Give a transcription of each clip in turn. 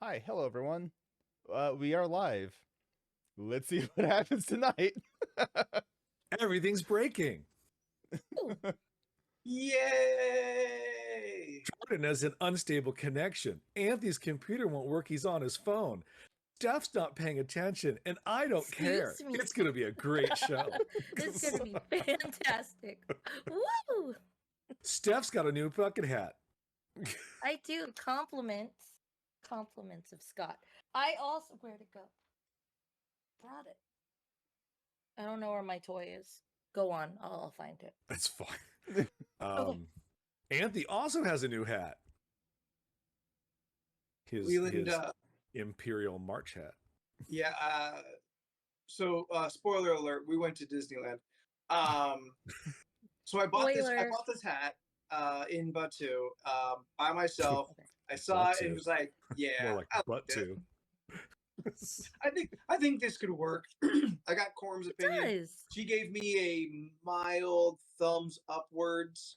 Hi, hello everyone. We are live. Let's see what happens tonight. Everything's breaking. Ooh, Yay! Jordan has an unstable connection. Anthony's computer won't work. He's on his phone. Steph's not paying attention, and I don't care. Excuse me. It's going to be a great show. this is gonna be fantastic. Woo! Steph's got a new fucking hat. I do compliments of Scott. I also where'd it go? Brought it. I don't know where my toy is. Go on, I'll find it. That's fine. Anthony also has a new hat. His Imperial March hat. Yeah. So, spoiler alert: we went to Disneyland. So I bought this hat in Batu by myself. Okay. I saw Batu. it and was like, "Yeah, More like I butt like too. I think this could work." I got Corm's It opinion. does. She gave me a mild thumbs upwards.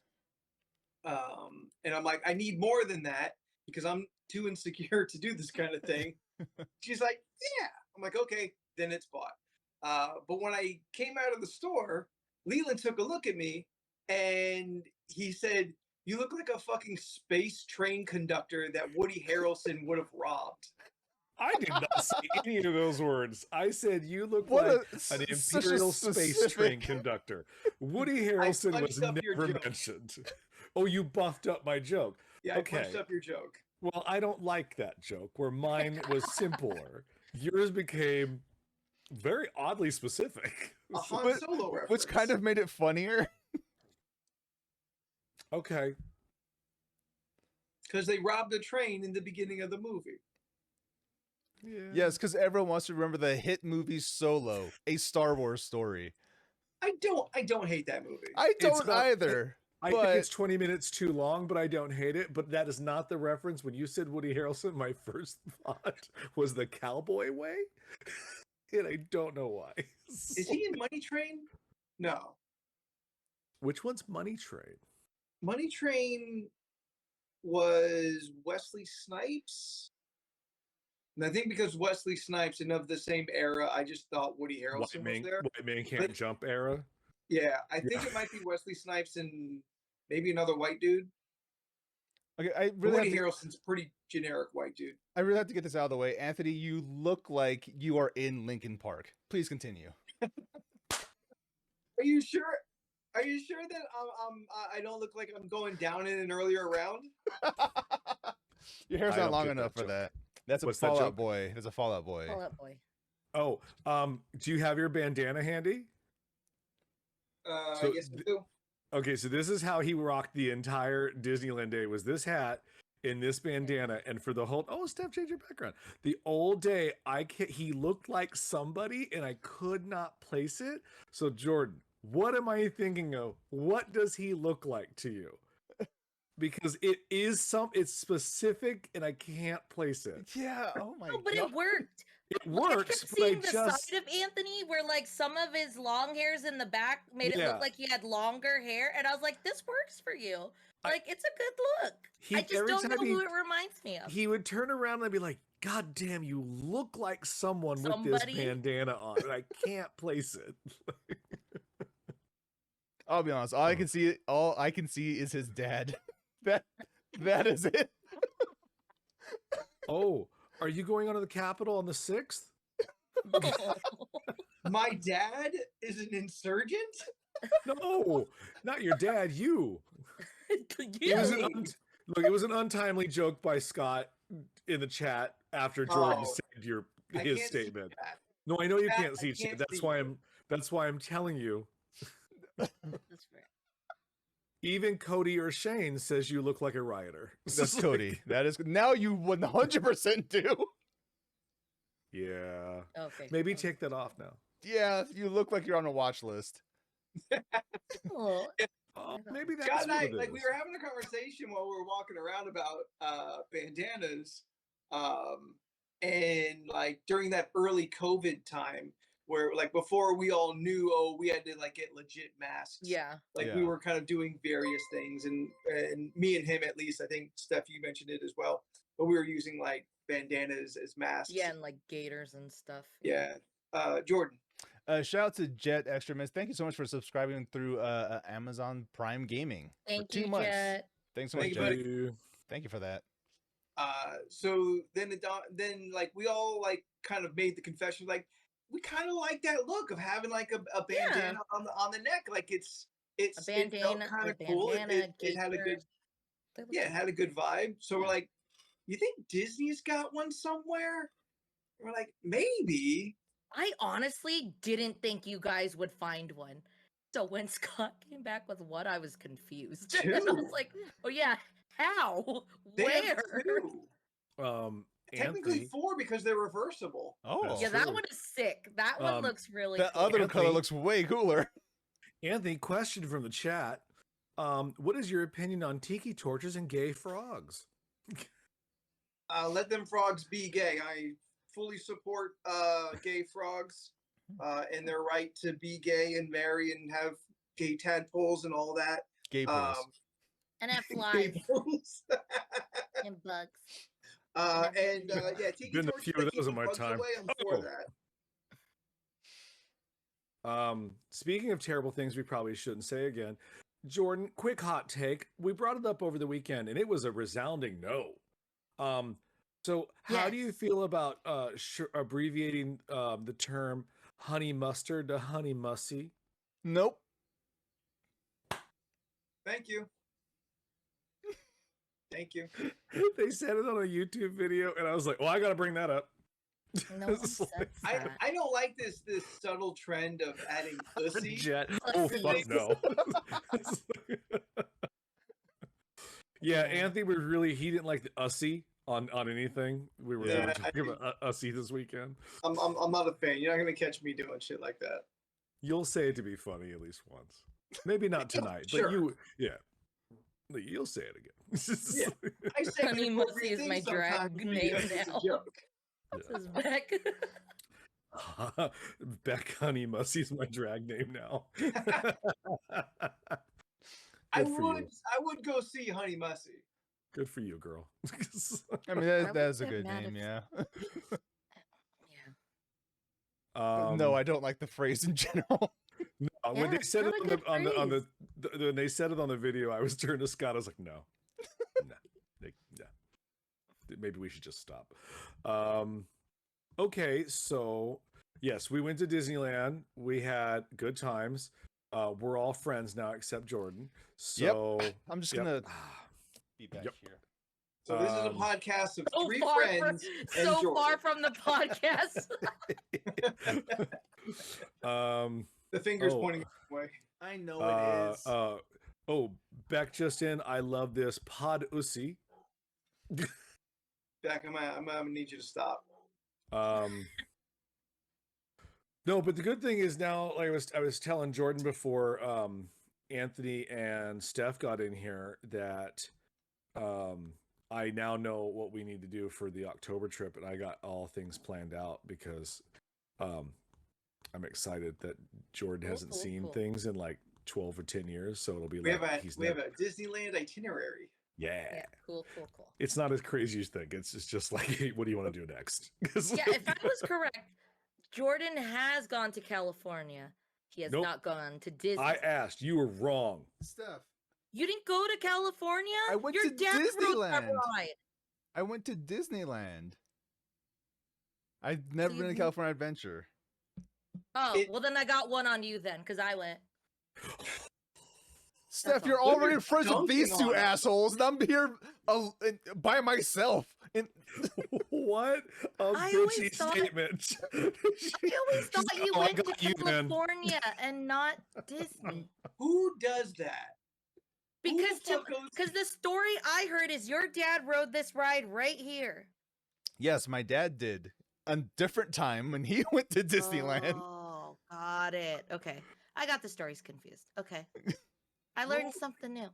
And I'm like, I need more than that because I'm too insecure to do this kind of thing. She's like, yeah. I'm like, okay, then it's bought. But when I came out of the store, Leland took a look at me and he said, "You look like a fucking space train conductor that Woody Harrelson would have robbed." I did not say any of those words. I said you look What like a- an such a Imperial space specific- train conductor. Woody Harrelson was punched up your never joke. mentioned. Oh, you buffed up my joke. Yeah, I Okay. punched up your joke. Well, I don't like that joke where mine was simpler. Yours became very oddly specific. A Han But- Solo reference. Which kind of made it funnier. Okay. because they robbed a train in the beginning of the movie. Yeah. Yes, because everyone wants to remember the hit movie Solo, a Star Wars story. I don't hate that movie. I don't not- either. I but think it's 20 minutes too long, but I don't hate it. But that is not the reference. When you said Woody Harrelson, my first thought was the cowboy way. And I don't know why. Is he in Money Train? No. Which one's Money Train? Money Train was Wesley Snipes. And I think because Wesley Snipes and of the same era, I just thought Woody Harrelson was there. White man can't But- jump era. Yeah, I think it might be Wesley Snipes and maybe another white dude. okay, I But really, Woody have to, Harrelson's pretty generic white dude. I really have to get this out of the way. Anthony, you look like you are in Lincoln Park. Please continue. Are you sure? Are you sure that I don't look like I'm going down in an earlier round? Your hair's I not don't long get enough that for joke. that. That's a What's that Fallout joke? Boy. That's a Fallout Boy. Fall out boy. Oh, do you have your bandana handy? So Yes, we do. Okay, so this is how he rocked the entire Disneyland day, was this hat in this bandana. And for the whole, oh, Steph, change your background. The old day, he looked like somebody and I could not place it. So Jordan, what am I thinking of? What does he look like to you? Because it's specific and I can't place it. Yeah. Oh my Oh, but god. it worked. It I works, kept but I seeing the just side of Anthony where like some of his long hairs in the back made it Yeah. look like he had longer hair, and I was like, "This works for you. Like, it's a good look." He- I just every don't time know who he- it reminds me of. he would turn around and I'd be like, God damn, you look like someone with this Somebody? bandana on. And I can't place it. I'll be honest. All I can see is his dad. that is it. Oh, are you going on to the Capitol on the 6th? My dad is an insurgent? No, not your dad, you. It was You. it was an untimely joke by Scott in the chat after Jordan Oh. said I his can't see statement. that. No, I know you That can't I see can't shit. That's see. why I'm telling you. That's fair. Even Cody or Shane says you look like a rioter. That's Cody. That is now you 100% do. Yeah. Okay. Maybe take that off now. Yeah, you look like you're on a watch list. Oh, Oh, maybe that's Scott and I, what it like, we is. were having a conversation while we were walking around about bandanas. And like during that early COVID time where like before we all knew, oh, we had to like get legit masks. yeah. Like Yeah. we were kind of doing various things, and me and him at least, I think Steph, you mentioned it as well, but we were using like bandanas as masks. Yeah, and like gators and stuff. Yeah. Jordan. Shout out to Jet Extra Miss. Thank you so much for subscribing through Amazon Prime Gaming Thank for 2 you, months. Jet. Thanks so much, Thank you, Jet. buddy. Thank you for that. So then like we all like kind of made the confession, like we kind of like that look of having like a bandana on the neck, like it's A it felt bandana, kind a of cool. bandana, It had a good gators. They look it good. had a good vibe. So we're like, you think Disney's got one somewhere? We're like, maybe. I honestly didn't think you guys would find one. So when Scott came back with what, I was confused. I was Two. like, oh yeah, how? They have Where? two. Technically Anthony, 4 because they're reversible. Oh, That's Yeah, that true. one is sick. That one looks really that cool. other color Anthony. looks way cooler. Anthony, question from the chat. What is your opinion on tiki torches and gay frogs? Let them frogs be gay. I fully support gay frogs and their right to be gay and marry and have gay tadpoles and all that. Gay pools. And have Gay flies pools. and bugs. Yeah, tiki Been a torches few that of keep those the in my bugs time. away, I'm for Oh. that. Speaking of terrible things we probably shouldn't say again, Jordan, quick hot take. We brought it up over the weekend and it was a resounding no. So how do you Yes. feel about abbreviating the term honey mustard to honey mussy? Nope. Thank you. Thank you. They said it on a YouTube video and I was like, well, I got to bring that up. No one It's says like- that. I don't like this subtle trend of adding pussy. Jet. Oh, Pussy. fuck no. Yeah, Anthony was really, he didn't like the ussy on anything. We were Yeah, talking about ussy this weekend. I'm not a fan. You're not gonna catch me doing shit like that. You'll say it to be funny at least once. Maybe not tonight, Sure. but you'll say it again. I say Honey inappropriate Mussy is my things sometimes drag name because it's a now. joke. This is Beck. Beck Honey Mussy's my drag name now. I Good for you. would go see Honey Mussy. Good for you, girl. I mean, I that is a would good get mad name, if- yeah. Yeah. No, I don't like the phrase in general. No, when Yeah, they it's said not it a on the good on the phrase. when they said it on the video, I was turning to Scott. I was like, no, no. Maybe we should just stop. Okay, so yes, we went to Disneyland. We had good times. We're all friends now except Jordan. So I'm just yep. gonna be back Yep. here. So this is a Um, podcast of So 3 far, friends and so Jordan. far from the podcast. The fingers Oh. pointing away. I know Beck just in. I love this pod ussy. Beck, I'm gonna need you to stop. No, but the good thing is now, like I was telling Jordan before Anthony and Steph got in here, that I now know what we need to do for the October trip, and I got all things planned out because I'm excited that Jordan hasn't Cool, seen cool. things in like 12 or 10 years, so it'll be We like have he's a never- Disneyland itinerary. yeah. Yeah, cool. It's not as crazy as you think. It's just like, hey, what do you want to do next? Yeah, if I was correct, Jordan has gone to California. He has Nope. not gone to Disney. I asked, you were wrong. Steph, You didn't go to California? I went Your to dad rode that Disneyland. ride. I went to Disneyland. I've never been to you- California Adventure. Oh, well then I got one on you then, because I went. Steph, all. you're Look already at friends with these dunking two on us. assholes, and I'm here by myself. And What a I always bitchy thought- statement. I always thought She's you like, "Oh, I went to got you, man." California and not Disney. Who does that? Who the Because fuck goes- the story I heard is your dad rode this ride right here. yes, my dad did a different time when he went to Disneyland. Oh, got it. Okay. I got the stories confused. Okay. I learned something new.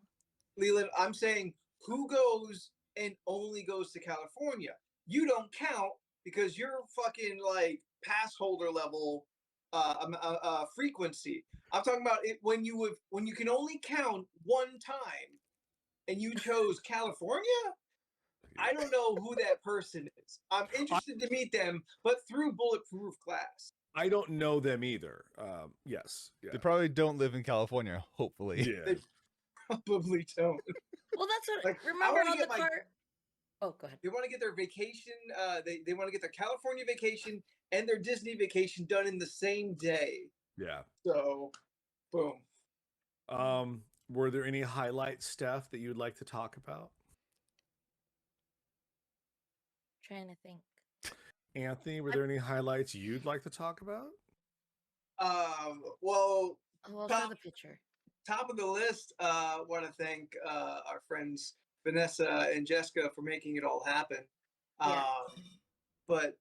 Leland, I'm saying who goes and only goes to California? You don't count because you're fucking like pass holder level frequency. I'm talking about it when you can only count one time, and you chose California. I don't know who that person is. I'm interested to meet them, but through Bulletproof Glass. I don't know them either. Yes. Yeah. They probably don't live in California, hopefully. Yeah. They probably don't. Well, that's what. Like, I remember wanna on the get my- car. Oh, go ahead. They want to get their vacation. They want to get their California vacation and their Disney vacation done in the same day. Yeah. So, boom. Were there any highlight stuff that you'd like to talk about? Trying to think. Anthony, were there any highlights you'd like to talk about? Well, Oh, I'll show Top- the picture. top of the list. Want to thank our friends Vanessa and Jessica for making it all happen. Yeah. But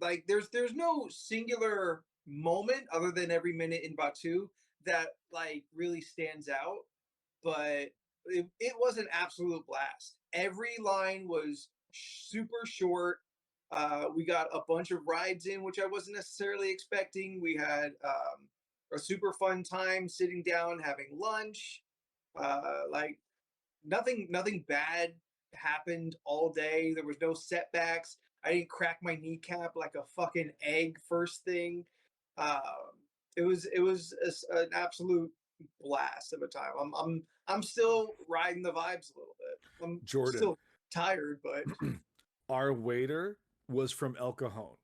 like, there's no singular moment other than every minute in Batu that like really stands out. But it was an absolute blast. Every line was super short. We got a bunch of rides in, which I wasn't necessarily expecting. We had a super fun time sitting down having lunch. Like nothing bad happened all day. There was no setbacks. I didn't crack my kneecap like a fucking egg first thing. It was an absolute blast of a time. I'm still riding the vibes a little bit. I'm Jordan. still tired, but Our waiter was from El Cajon.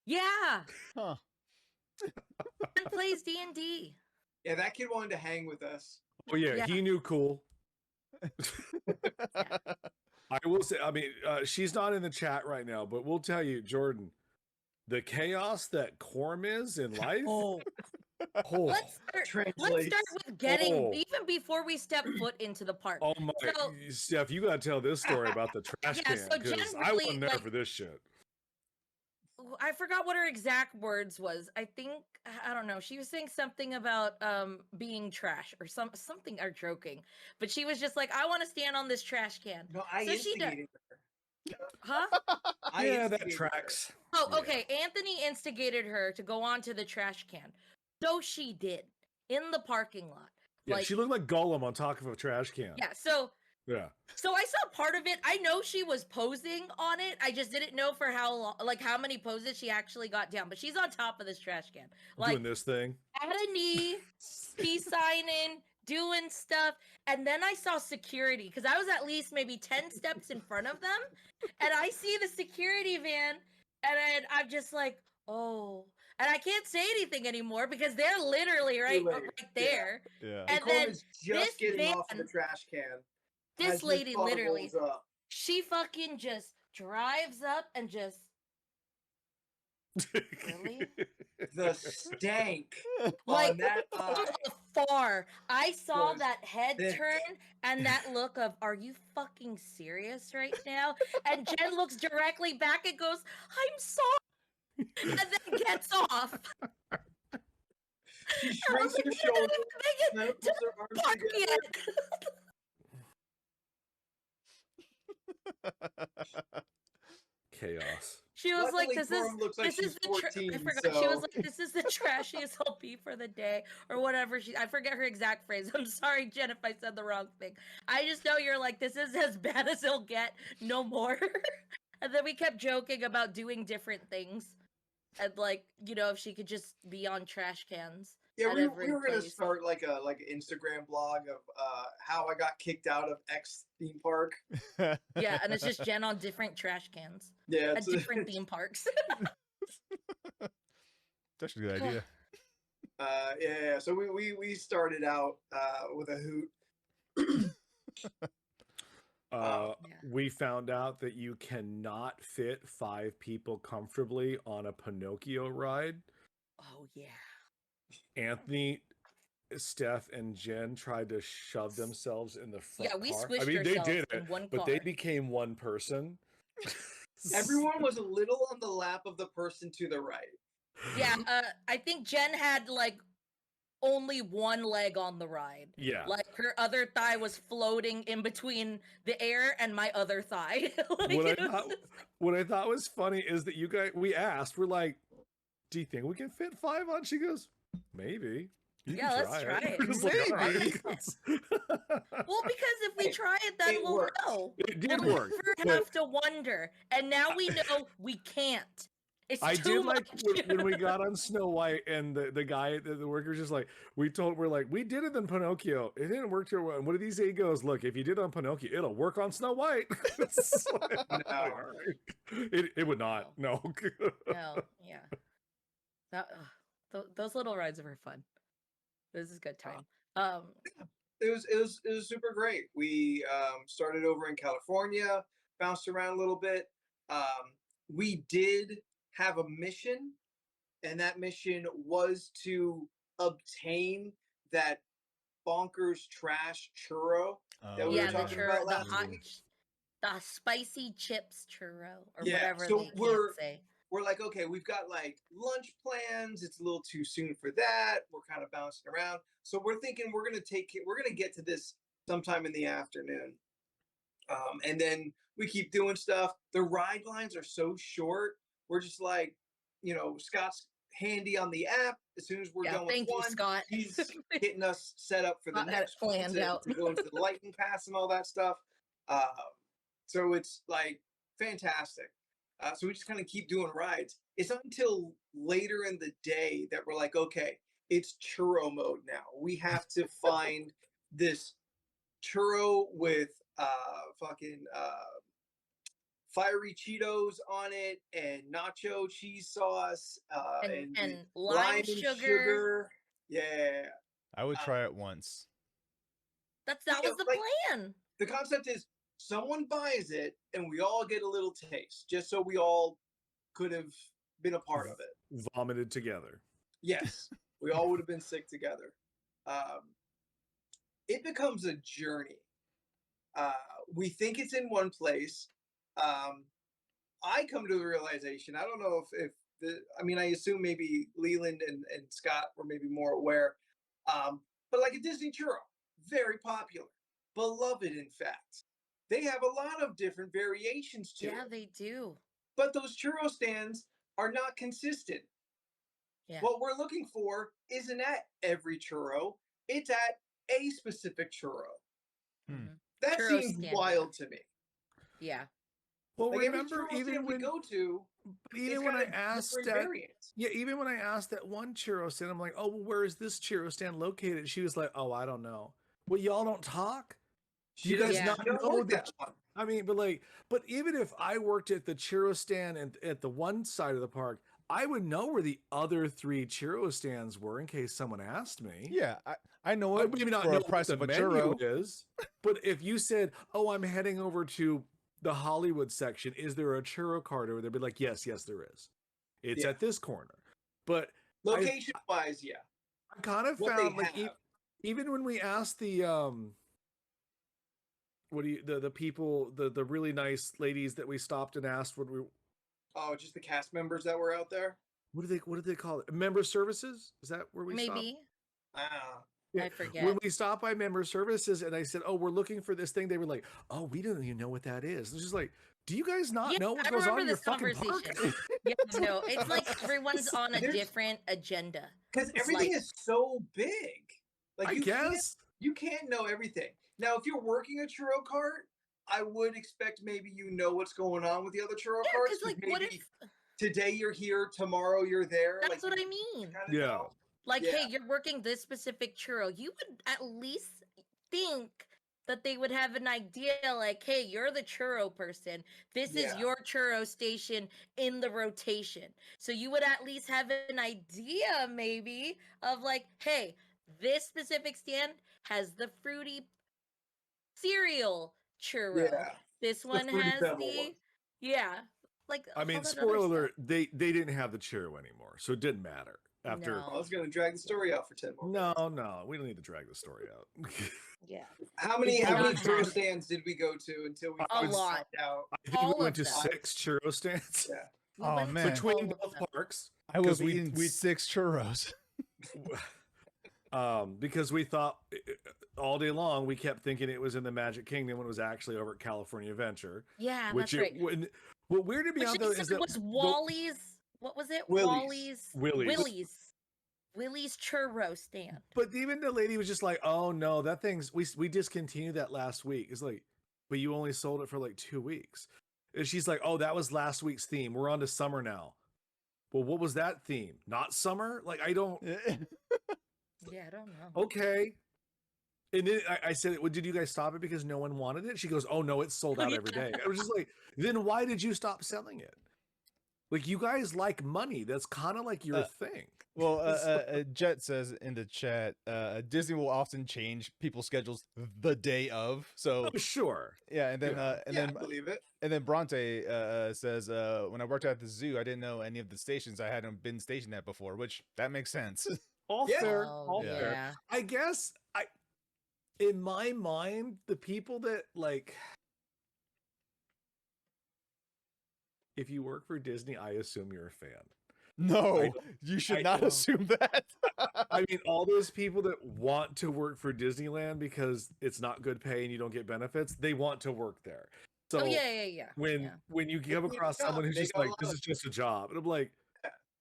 Yeah. Huh. And plays D&D. yeah, that kid wanted to hang with us. Oh yeah, Yeah. he knew cool. I will say, I mean, she's not in the chat right now, but we'll tell you, Jordan, the chaos that Corm is in life. Oh. Oh, Let's start Translates. with getting Oh. even before we step foot into the park. oh my, So- Steph, you gotta tell this story about the trash Yeah, can so because Jen I really, wasn't there like- for this shit. I forgot what her exact words was. I think I don't know. She was saying something about being trash or something or joking. But she was just like, I want to stand on this trash can. No, I So she instigated her. Huh? I Yeah, that instigated her. tracks. Oh, Yeah. okay. Anthony instigated her to go onto the trash can. So she did in the parking lot. Yeah, Like, she looked like Gollum on top of a trash can. yeah, so Yeah. I saw part of it. I know she was posing on it. I just didn't know for how long, like how many poses she actually got down. But she's on top of this trash can, like Doing this thing. at a knee, peace signing, doing stuff. And then I saw security because I was at least maybe 10 steps in front of them, and I see the security van, and I'm just like, oh. And I can't say anything anymore because they're literally right late, right yeah. there. Yeah. And Corm then is this just getting off of the van- trash can. This as his lady car literally, rolls up. she fucking just drives up and just Really? The stank like on that from eye. afar. I saw was that head thick. turn and that look of, are you fucking serious right now? And Jen looks directly back and goes, I'm sorry. And then gets off. She I was shrinks like, her "We didn't shoulders. even make and it puts to her the arms park together. yet." Chaos. She was Luckily, like, "This Corum looks like is she's the 14, I forgot. She was so- like, "This is the trashiest I'll be for the day," or whatever. I forget her exact phrase. I'm sorry, Jen, if I said the wrong thing. I just know you're like, "This is as bad as it'll get. No more." And then we kept joking about doing different things, and like, you know, if she could just be on trash cans. Yeah, at we every were gonna place. start like an Instagram blog of how I got kicked out of X theme park. Yeah, and it's just Jen on different trash cans Yeah, at it's different theme parks. That's a good idea. yeah. So we started out with a hoot. Uh, Yeah. We found out that you cannot fit 5 people comfortably on a Pinocchio ride. Oh yeah. Anthony, Steph, and Jen tried to shove themselves in the front Yeah, we car. squished I mean, they ourselves did in it, one but they car. became one person. Everyone was a little on the lap of the person to the right. Yeah, I think Jen had like only one leg on the ride. Yeah. Like her other thigh was floating in between the air and my other thigh. Like, what it I was thought, just- what I thought was funny is that you guys, we asked, we're like, "Do you think we can fit 5 on?" She goes, "Maybe." You Yeah, can let's try it. We're just like, all right. Maybe. Well, because if we Hey, try it, then it we'll worked. know. It did We'll work, never but- have to wonder. And now we know we can't. It's I too did like much. when we got on Snow White and the guy, the worker's just like, we're like, we did it in Pinocchio. It didn't work too well. And what did he say? He goes, look, if you did it on Pinocchio, it'll work on Snow White. It's like, No. all right. It would not. No. No, yeah. Those little rides were fun. This is a good time. It was super great. We started over in California, bounced around a little bit. We did have a mission, and that mission was to obtain that bonkers trash churro that we Yeah, were the talking churro, about the last hot, week. the spicy chips churro, or Yeah, whatever so they can't we're- say. We're like, okay, we've got like lunch plans. It's a little too soon for that. We're kind of bouncing around. So we're thinking we're gonna get to this sometime in the afternoon. And then we keep doing stuff. The ride lines are so short. We're just like, Scott's handy on the app. As soon as we're Yeah, done with thank you, one, Scott. he's getting us set up for the Scott had it next one planned to, out. to go into the lightning pass and all that stuff. So it's like fantastic. So we just kind of keep doing rides. It's not until later in the day that we're like, okay, it's churro mode now. We have to find this churro with fucking fiery Cheetos on it and nacho cheese sauce And and lime and sugar. Yeah. I would try it once. That Yeah, was the like- plan. The concept is someone buys it and we all get a little taste, just so we all could have been a part of it. Vomited together. Yes, we all would have been sick together. It becomes a journey. We think it's in one place. I come to the realization, I don't know if I assume maybe Leland and Scott were maybe more aware, but like a Disney churro, very popular, beloved, in fact. They have a lot of different variations to Yeah, it. they do. But those churro stands are not consistent. Yeah. What we're looking for isn't at every churro, it's at a specific churro. Mhm. That Churro seems stand, wild to me. Yeah. Well, Like every remember, churro even stand we when go to, even it's when got I a asked different that, variant. yeah, even when I asked that one churro stand, I'm like, oh, well, where is this churro stand located? She was like, oh, I don't know. Well, y'all don't talk. Do you guys Yeah. not don't know work that? that one. I mean, but even if I worked at the churro stand and at the one side of the park, I would know where the other 3 churro stands were in case someone asked me. Yeah, I know I it maybe not for know a price what of the a menu churro. is, but if you said, "Oh, I'm heading over to the Hollywood section. Is there a churro cart over there?" Be like, "Yes, there is. It's Yeah. at this corner." But Location wise, yeah. I kind of What they found like have. even when we asked the the people, the really nice ladies that we stopped and asked what we Oh, just the cast members that were out there? what do they call it? Member services? Is that where we stopped? Maybe. Ah. Yeah, I forget. When we stopped by member services and I said, "Oh, we're looking for this thing," they were like, "Oh, we don't even know what that is." It's just like, do you guys not Yeah, know what I goes on remember in your this fucking park? conversation. Yeah, no, it's like everyone's on a There's- different agenda. Because It's everything like- is so big. Like I you can't guess. you can't know everything. Now, if you're working a churro cart, I would expect maybe you know what's going on with the other churro Yeah, carts. because like, maybe what if? today you're here, tomorrow you're there. That's like, what I you mean. kinda Yeah. know. Like, Yeah. hey, you're working this specific churro. You would at least think that they would have an idea, like, hey, you're the churro person. This is Yeah. your churro station in the rotation. So you would at least have an idea, maybe, of like, hey, this specific stand has the fruity cereal churro. Yeah. This one Fruity has Pebble the one. yeah. Like I mean, all that other spoiler stuff. alert, they didn't have the churro anymore, so it didn't matter. After No. I was going to drag the story out for 10 more minutes. no, we don't need to drag the story out. Yeah. How many did how many not churro have- stands did we go to until we A finally lot. found out? I think All we went of to them. 6 churro stands Yeah. We Oh, went to man. between all of both them. parks. I would 'Cause have we- eaten we- 6 churros. Because we thought all day long we kept thinking it was in the Magic Kingdom when it was actually over at California Adventure. Yeah, Which that's right. what weirded me Which out they though said is that was Wally's. What was it? Willie's. Willie's. Willie's. Willie's churro stand. But even the lady was just like, "Oh no, that thing's we discontinued that last week." It's like, but you only sold it for like 2 weeks. And she's like, "Oh, that was last week's theme. We're on to summer now." Well, what was that theme? Not summer? Like, I don't. Yeah, I don't know. Okay. And then I said, "Well, did you guys stop it because no one wanted it?" She goes, "Oh no, it's sold out every day." I was just like, "Then why did you stop selling it? Like, you guys like money. That's kind of like your thing." Well, Jet says in the chat, Disney will often change people's schedules the day of. So Oh, sure. yeah, and then Yeah. and Yeah, then I believe it. and then Bronte says, when I worked at the zoo, I didn't know any of the stations I hadn't been stationed at before, which that makes sense. All Yeah. fair. Oh, All yeah. fair. I guess in my mind, the people that like, if you work for Disney, I assume you're a fan. No, you should I not don't. assume that. I mean, all those people that want to work for Disneyland because it's not good pay and you don't get benefits, they want to work there. So Oh yeah. when you come It's a across job. someone who's They just got a like, lot "This of- is just a job," and I'm like,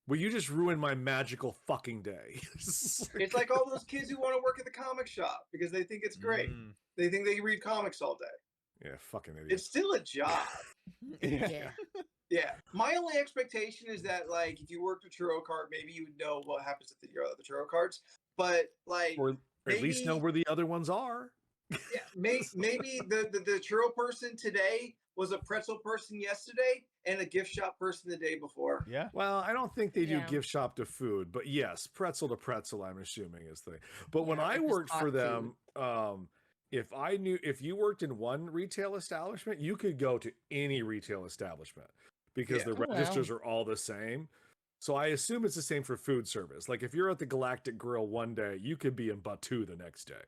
"Well, you just ruined my magical fucking day." It's like all those kids who want to work at the comic shop because they think it's great. Mm, They think they can read comics all day. Yeah, fucking idiot. It's still a job. Yeah. Yeah. My only expectation is that, like, if you worked a churro cart, maybe you would know what happens at the churro carts. But like, Or at least know maybe- where the other ones are. yeah, maybe the churro person today was a pretzel person yesterday and a gift shop person the day before. yeah. Well, I don't think they do Yeah. gift shop to food, but yes, pretzel to pretzel, I'm assuming is the. But when Yeah, I or just worked for hot them, if you worked in one retail establishment, you could go to any retail establishment because Yeah. the Oh, wow. registers are all the same. So I assume it's the same for food service. Like if you're at the Galactic Grill one day, you could be in Batu the next day.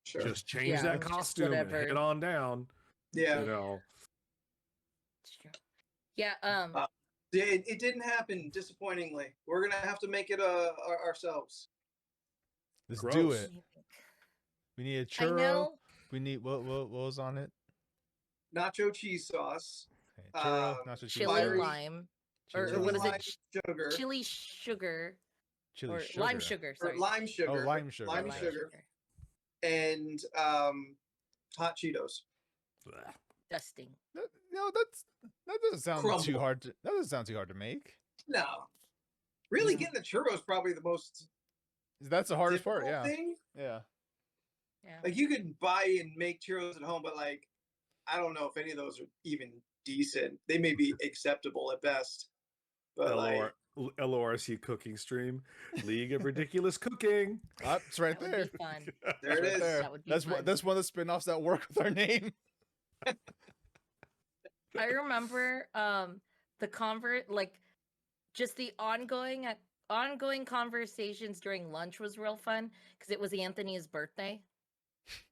Sure. Just change Yeah, that just costume and whatever. head on down. Yeah. You know. It's true. Yeah. It didn't happen, disappointingly. We're gonna have to make it ourselves. Let's Gross. do it. We need a I churro. know. We need what was on it? Nacho cheese sauce, Okay, churro, nacho cheese Chili Fiery- sauce, lime chili or what is lime, it? sugar, Chili sugar Chili or sugar. lime sugar. or Sorry. lime sugar. Oh, lime sugar. Lime okay. sugar. And hot Cheetos. Blech. Dusting. No, that doesn't sound Crumble. too hard. That doesn't sound too hard to make. No. Really, No. getting the churros is probably the most That's the hardest part. difficult Yeah. thing. Yeah. Yeah. Like, you could buy and make churros at home, but like, I don't know if any of those are even decent. They may be acceptable at best. But like, LORC cooking stream, League of Ridiculous Cooking. It's right That would there. be fun. there it Right is. there. That would be That's fun. that's one of the spin-offs that work with our name. I remember the just the ongoing conversations during lunch was real fun because it was Anthony's birthday.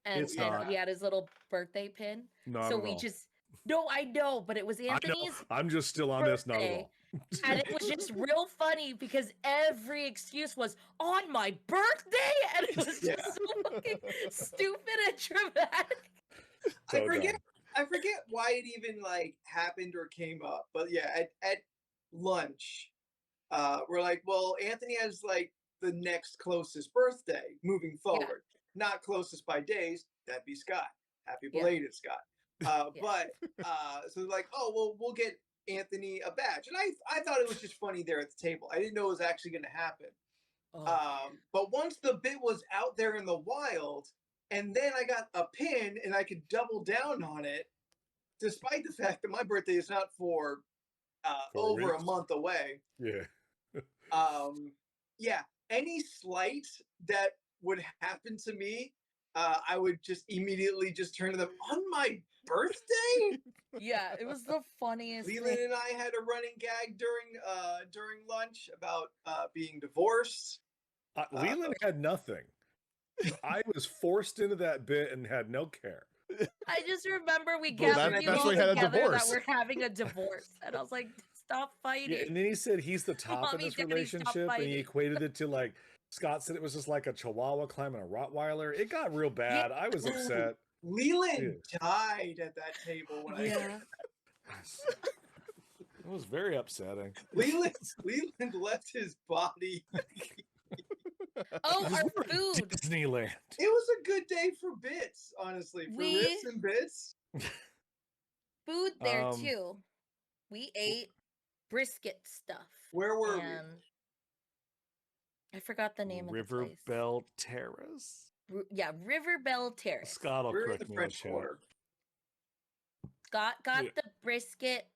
And, It's and not. he had his little birthday pin. Not So at we all. just no, I know, but it was I know. Anthony's I'm just still on this. Not at birthday, all. and it was just real funny because every excuse was on my birthday, and it was just Yeah. so fucking stupid and dramatic. I So forget. dumb. I forget why it even like happened or came up, but yeah, at lunch, we're like, well, Anthony has like the next closest birthday moving forward, not closest by days. That'd be Scott. Happy Yeah. belated, Scott. Yeah. But so like, oh well, we'll get Anthony a badge, and I thought it was just funny there at the table. I didn't know it was actually going to happen. Oh, But once the bit was out there in the wild, and then I got a pin and I could double down on it, despite the fact that my birthday is not for 4 over a weeks. month away. Yeah. Yeah, any slight that would happen to me, I would just immediately just turn to them on my birthday. yeah, it was the funniest Leland thing. and I had a running gag during lunch about being divorced. Leland had nothing. I was forced into that bit and had no care. I just remember we Well, gathered you that's all why he had a together that divorce. we're having a divorce, and I was like, "Stop fighting!" Yeah, and then he said he's the top of Mommy, this Daddy, stop relationship, and he fighting. equated it to like Scott said it was just like a Chihuahua climbing a Rottweiler. It got real bad. I was upset. Leland died at that table when I Yeah. It was very upsetting. Leland left his body. Oh, Because our we're in food. Disneyland. It was a good day for bits, honestly. For riffs and bits. Food there Um, too. We ate brisket stuff. Where were we? and I forgot the name of the place. Riverbell Terrace. Yeah, River Bell Terrace. Scott will We're in correct the me French on Quarter. Scott got Yeah. the brisket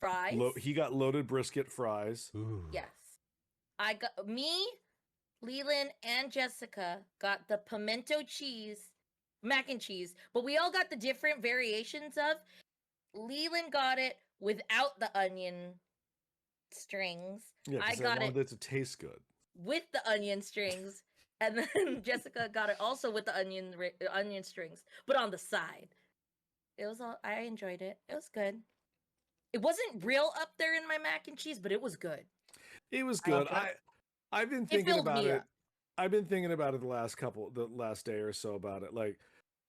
fries. He got loaded brisket fries. Ooh. Yes. I got me, Leland, and Jessica got the pimento cheese, mac and cheese, but we all got the different variations of. Leland got it without the onion strings. Yeah, I because I got wanted it it to taste good. with the onion strings, and then Jessica got it also with the onion strings, but on the side. It was all. I enjoyed it. It was good. It wasn't real up there in my mac and cheese, but it was good. It was I love good. that. I've been It thinking filled about me it. up. I've been thinking about it the last day or so about it. Like,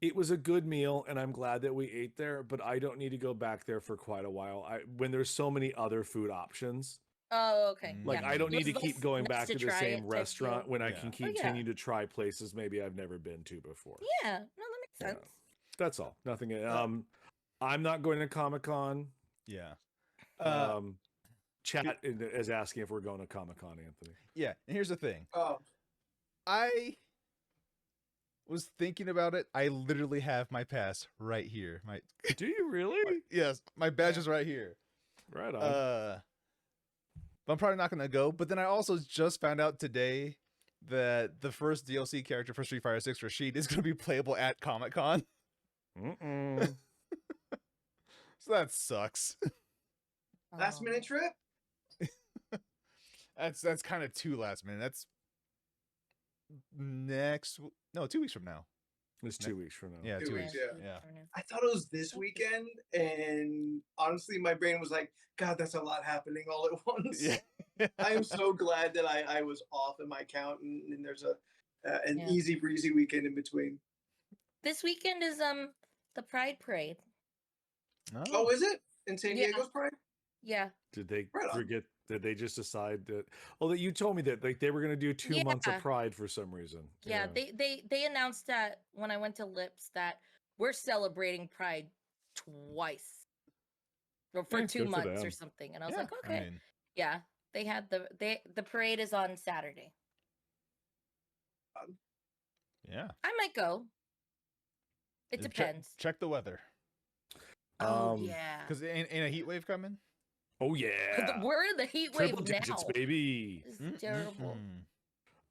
it was a good meal, and I'm glad that we ate there. But I don't need to go back there for quite a while. When there's so many other food options. Oh, okay. Like, yeah. I don't need to It was keep nice- going nice back to the try same it type restaurant deal. when I Yeah. can Oh, yeah. continue to try places maybe I've never been to before. Yeah, no, that makes Yeah. sense. That's all. Nothing. I'm not going to Comic-Con. Yeah. Chat is asking if we're going to Comic-Con, Anthony. Yeah. And here's the thing. Oh, I was thinking about it. I literally have my pass right here. Do you really? Yes, my badge Yeah. is right here. Right on. But I'm probably not gonna go. But then I also just found out today that the first DLC character for Street Fighter 6, Rashid, is gonna be playable at Comic Con. Mm-mm. So that sucks. last Oh. minute trip? That's kind of too last minute. That's next. No, 2 weeks from now. It's 2 weeks from now. Yeah, 2 2 weeks, weeks. yeah. Yeah. I thought it was this weekend, and honestly, my brain was like, God, that's a lot happening all at once. Yeah. I am so glad that I was off in my count, and there's an Yeah. easy breezy weekend in between. This weekend is the Pride Parade. Oh, is it in San Yeah. Diego's Pride? Yeah. Did they Right on. forget? Did they just decide that? Oh, that you told me that like they were going to do 2 months of Yeah. Pride for some reason. Yeah, they announced that when I went to Lips that we're celebrating Pride twice. Or for Yeah, 2 good for months or them. something. And I was Yeah, like, I okay. mean, Yeah. They had the parade is on Saturday. yeah. I might go. It Check- depends. Check the weather. Oh Um, yeah. Because ain't a heat wave coming? Oh yeah. We're in the heat Triple wave now. digits, baby. This is terrible.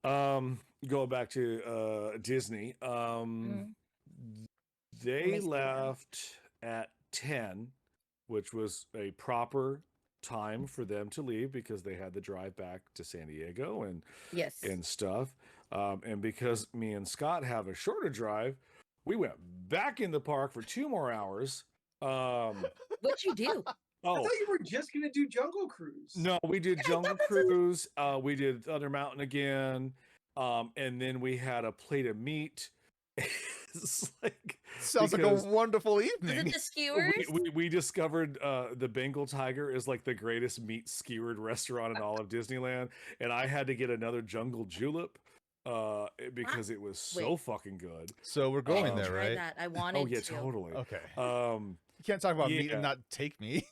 Going back to Disney. Mhm. They Makes me mad. left at 10, which was a proper time for them to leave because they had the drive back to San Diego Yes. and stuff. And because me and Scott have a shorter drive, we went back in the park for 2 more hours. What'd you do? I Oh, thought you were just gonna do Jungle Cruise. no, we did Yeah, I Jungle thought that's what- Cruise. We did Thunder Mountain again. And then we had a plate of meat. It's like Sounds like because a wonderful Was evening. it the skewers? we discovered the Bengal Tiger is like the greatest meat skewered restaurant in all of Disneyland, and I had to get another Jungle Julep because it was so Wait. fucking good. So we're going Oh, there, Try right? that. I wanted Oh yeah, to. totally. Okay. Um, You can't talk about meat yeah. and not take me.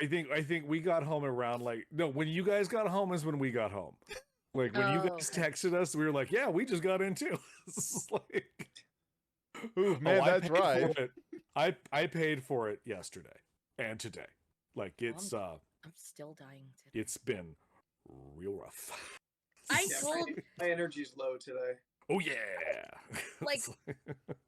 I think we got home around like no, when you guys got home is when we got home. Like when you Oh, guys okay. texted us, we were like, yeah, we just got in too. It's like, Ooh, man, I that paid drive. for it. I paid for it yesterday and today. Like it's I'm still dying today. it's been real rough. I Yeah, told my energy's low today. Oh yeah. Like, It's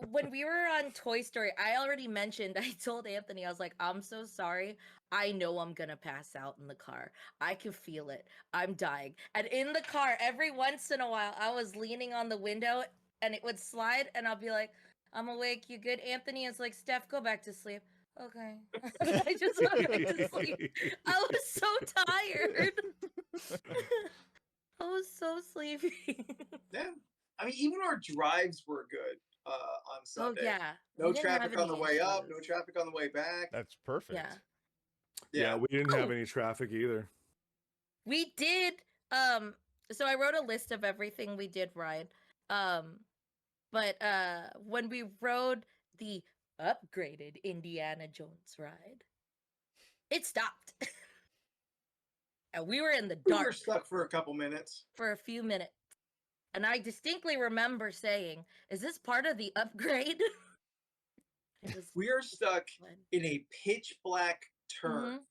when we were on Toy Story, I already mentioned, I told Anthony, I was like, I'm so sorry. I know I'm gonna pass out in the car. I can feel it. I'm dying. And in the car, every once in a while, I was leaning on the window and it would slide, and I'll be like, I'm awake. You good? Anthony is like, Steph, go back to sleep. Okay. I just went back to sleep. I was so tired. I was so sleepy. Yeah. I mean, even our drives were good on Oh Sunday. yeah. No we didn't have traffic on the any way up, no issues. traffic on the way back. That's perfect. Yeah. yeah, we didn't have Oh. any traffic either. We did So I wrote a list of everything we did ride. But when we rode the upgraded Indiana Jones ride, it stopped. And we were in the We dark were stuck for a couple minutes. for a few minutes. And I distinctly remember saying, "Is this part of the upgrade?" It was We are stuck fun. in a pitch black turn. Mhm.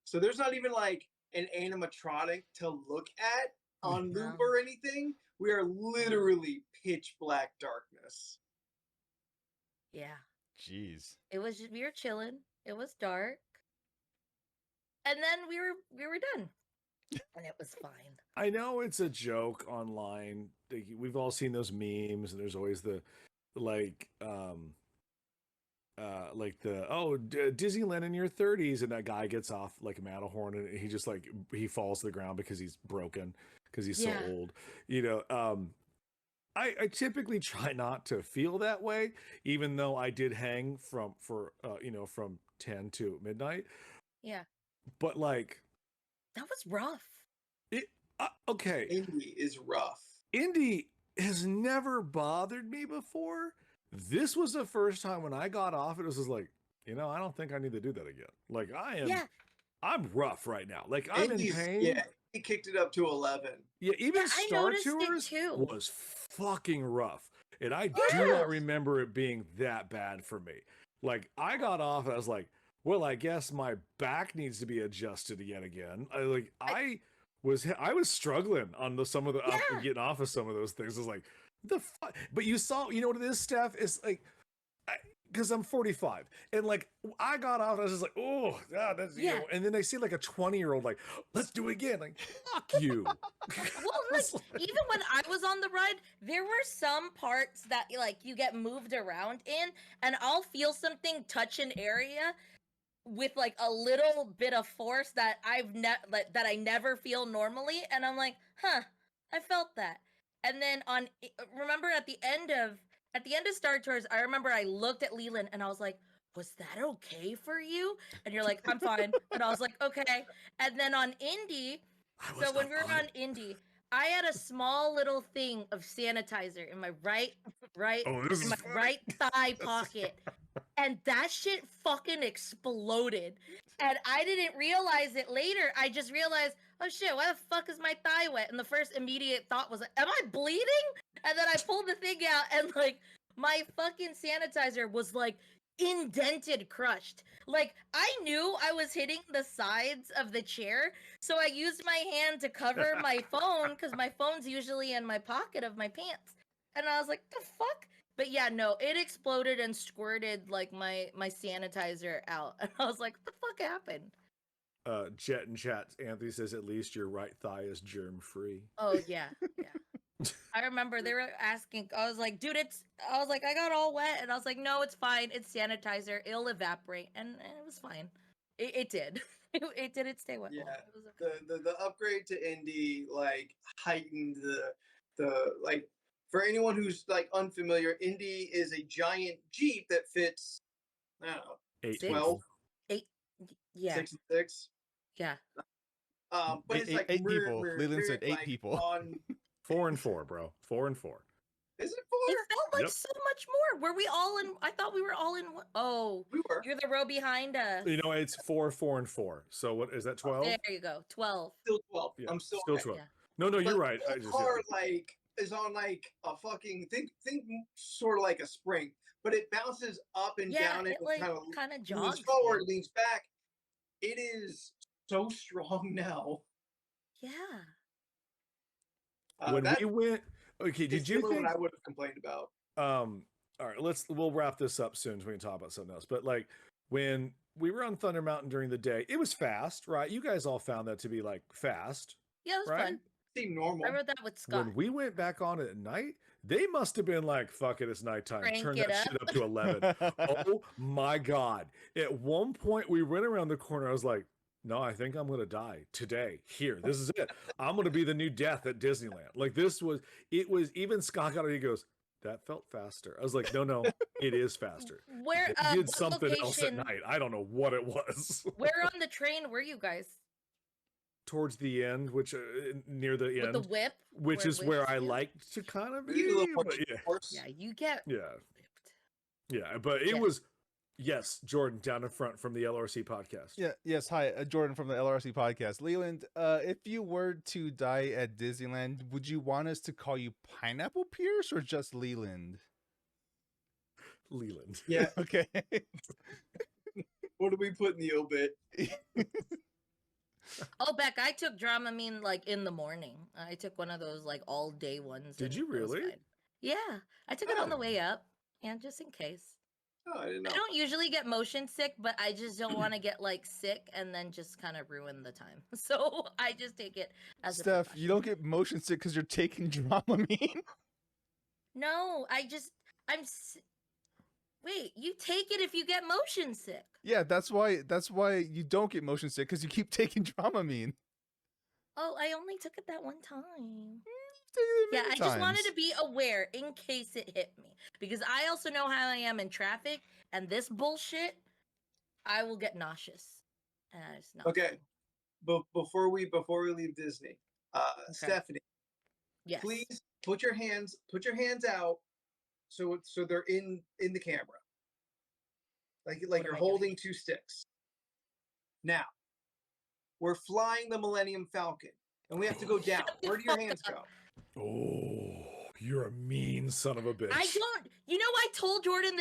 So there's not even like an animatronic to look at on loop No. or anything. We are literally pitch black darkness. Yeah. Jeez. It was just, we were chilling. It was dark. And then we were done. And it was fine. I know it's a joke online. We've all seen those memes, and there's always the like Disneyland in your 30s, and that guy gets off like a Matterhorn, and he just like he falls to the ground because he's broken, because he's Yeah. so old. I typically try not to feel that way, even though I did hang from 10 to midnight. Yeah. But like That was rough. okay, Indy is rough. Indy has never bothered me before. This was the first time when I got off, it was just like, I don't think I need to do that again. Like I'm rough right now. Like I'm Indy's, in pain. Yeah, he kicked it up to 11. Yeah, even Yeah, I Star noticed it Tours too. was fucking rough. And I do Yes. not remember it being that bad for me. Like I got off and I was like, well, I guess my back needs to be adjusted yet again. I was struggling on some of the Yeah. getting off of some of those things. I was like, the fuck? But you saw, you know what it is, Steph? It's like, because I'm 45, and like I got off, and I was just like, oh, that's Yeah. and then I see like a 20-year-old like, let's do it again. Like, fuck you. Well, like, even when I was on the ride, there were some parts that like you get moved around in, and I'll feel something touch an area with like a little bit of force that that I never feel normally, and I'm like, huh, I felt that. And then remember at the end of Star Tours, I remember I looked at Leland and I was like, was that okay for you? And you're like, I'm fine. And I was like, okay. And then on Indy, so when we were on Indy, I had a small little thing of sanitizer in my right thigh pocket. And that shit fucking exploded. And I didn't realize it later. I just realized, oh shit, why the fuck is my thigh wet? And the first immediate thought was, am I bleeding? And then I pulled the thing out and like my fucking sanitizer was like indented, crushed. Like I knew I was hitting the sides of the chair. So I used my hand to cover my phone because my phone's usually in my pocket of my pants. And I was like, the fuck? But yeah, no, it exploded and squirted like my sanitizer out. And I was like, what the fuck happened? Jet in chat, Anthony says at least your right thigh is germ free. Oh yeah. I remember they were asking, I was like, dude, I got all wet. And I was like, no, it's fine. It's sanitizer. It'll evaporate. And it was fine. It did. It didn't stay wet. Yeah. It was okay. The upgrade to Indy like heightened the like, for anyone who's like unfamiliar, Indy is a giant Jeep that fits, I don't know, 8 Six. 12, 8. Yeah. 6 and 6. Yeah. But it's like eight people. Leland said 8 like, people. 4 and 4, bro. 4 and 4. Is it 4? It felt like Yep. so much more. Were we all in? I thought we were all in one. Oh, We were. you're the row behind us. You know, it's 4, 4, and 4. So what is that? 12? There you go. 12. Still 12. Yeah, I'm still still okay. 12. Yeah. No, But you're right. The car like is on like a fucking think sort of like a spring, but it bounces up and Yeah, down. it And like kind of kind of leans jogs. forward, leans back. It is so strong now. Yeah. When That we went, okay, did is you similar think? what I would have complained about? All right, we'll wrap this up soon so we can talk about something else. But like when we were on Thunder Mountain during the day, it was fast, right? You guys all found that to be like fast, Yeah, it was right? fun. Seemed normal. I wrote that with Scott. When we went back on it at night, they must have been like, fuck it, it's nighttime. Crank Turn it that up. shit up to 11. Oh my God. At one point, we went around the corner. I was like, no, I think I'm going to die today. Here, this is it. I'm going to be the new death at Disneyland. Like even Scott got it. He goes, that felt faster. I was like, no, it is faster. Where It did what something else at location- night. I don't know what it was. Where on the train were you guys? towards the end, which near the With end, the whip, which where is where whips I you? like to kind of You need a little be. more But yeah, force. Yeah, you get yeah, whipped. yeah. But it Yeah. was yes, Jordan down in front from the LRC podcast. Yeah. Yes. Hi, Jordan from the LRC podcast. Leland, if you were to die at Disneyland, would you want us to call you Pineapple Pierce or just Leland? Leland. Yeah. Okay. What do we put in the obit? Oh, Beck, I took Dramamine like in the morning. I took one of those like all day ones. Did and you it was really? fine. Yeah, I took it on the Oh. way up, and just in case. Oh, I didn't know. I don't usually get motion sick, but I just don't want to get like sick and then just kind of ruin the time. So I just take it as a Steph, precaution. you don't get motion sick because you're taking Dramamine. No, wait, you take it if you get motion sick. Yeah, that's why you don't get motion sick because you keep taking Dramamine. Oh, I only took it that one time. Taken it Yeah, many I just wanted times. to be aware in case it hit me. Because I also know how I am in traffic, and this bullshit, I will get nauseous. And it's not Okay, but before we leave Disney, Stephanie, Yes. please put your hands out so they're in the camera, like What am you're I holding two sticks. Now we're flying the Millennium Falcon, and we have to go down. Shut the Where do your fuck hands up. go? Oh, you're a mean son of a bitch. I don't. You know, I told Jordan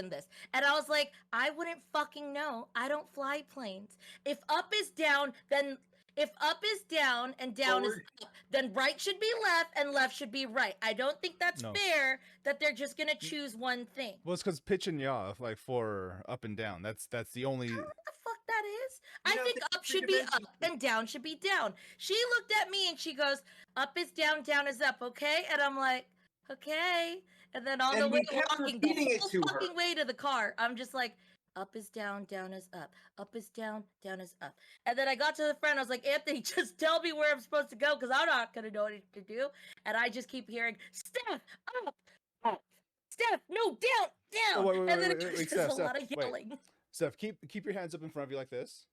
this. And I was like, I wouldn't fucking know. I don't fly planes. If up is down, then if up is down and down is Forward. up, then right should be left and left should be right. I don't think that's No. fair that they're just gonna choose one thing. Well, it's because pitch and yaw, like for up and down. That's the only. I don't know what the fuck that is. You I know, think think up should be three-dimensional. up and down should be down. She looked at me and she goes, "Up is down, down is up." Okay, and I'm like, "Okay." And then on And the we way kept walking repeating the it whole to her. fucking way to the car, I'm just like, "Up is down, down is up. Up is down, down is up." And then I got to the front. I was like, "Anthony, just tell me where I'm supposed to go, because I'm not gonna know what to do." And I just keep hearing, "Steph, up, up. Steph, no, down, down." Oh, wait, and then wait, it was wait, just Steph, a lot of Steph, wait. yelling. Steph, keep your hands up in front of you like this.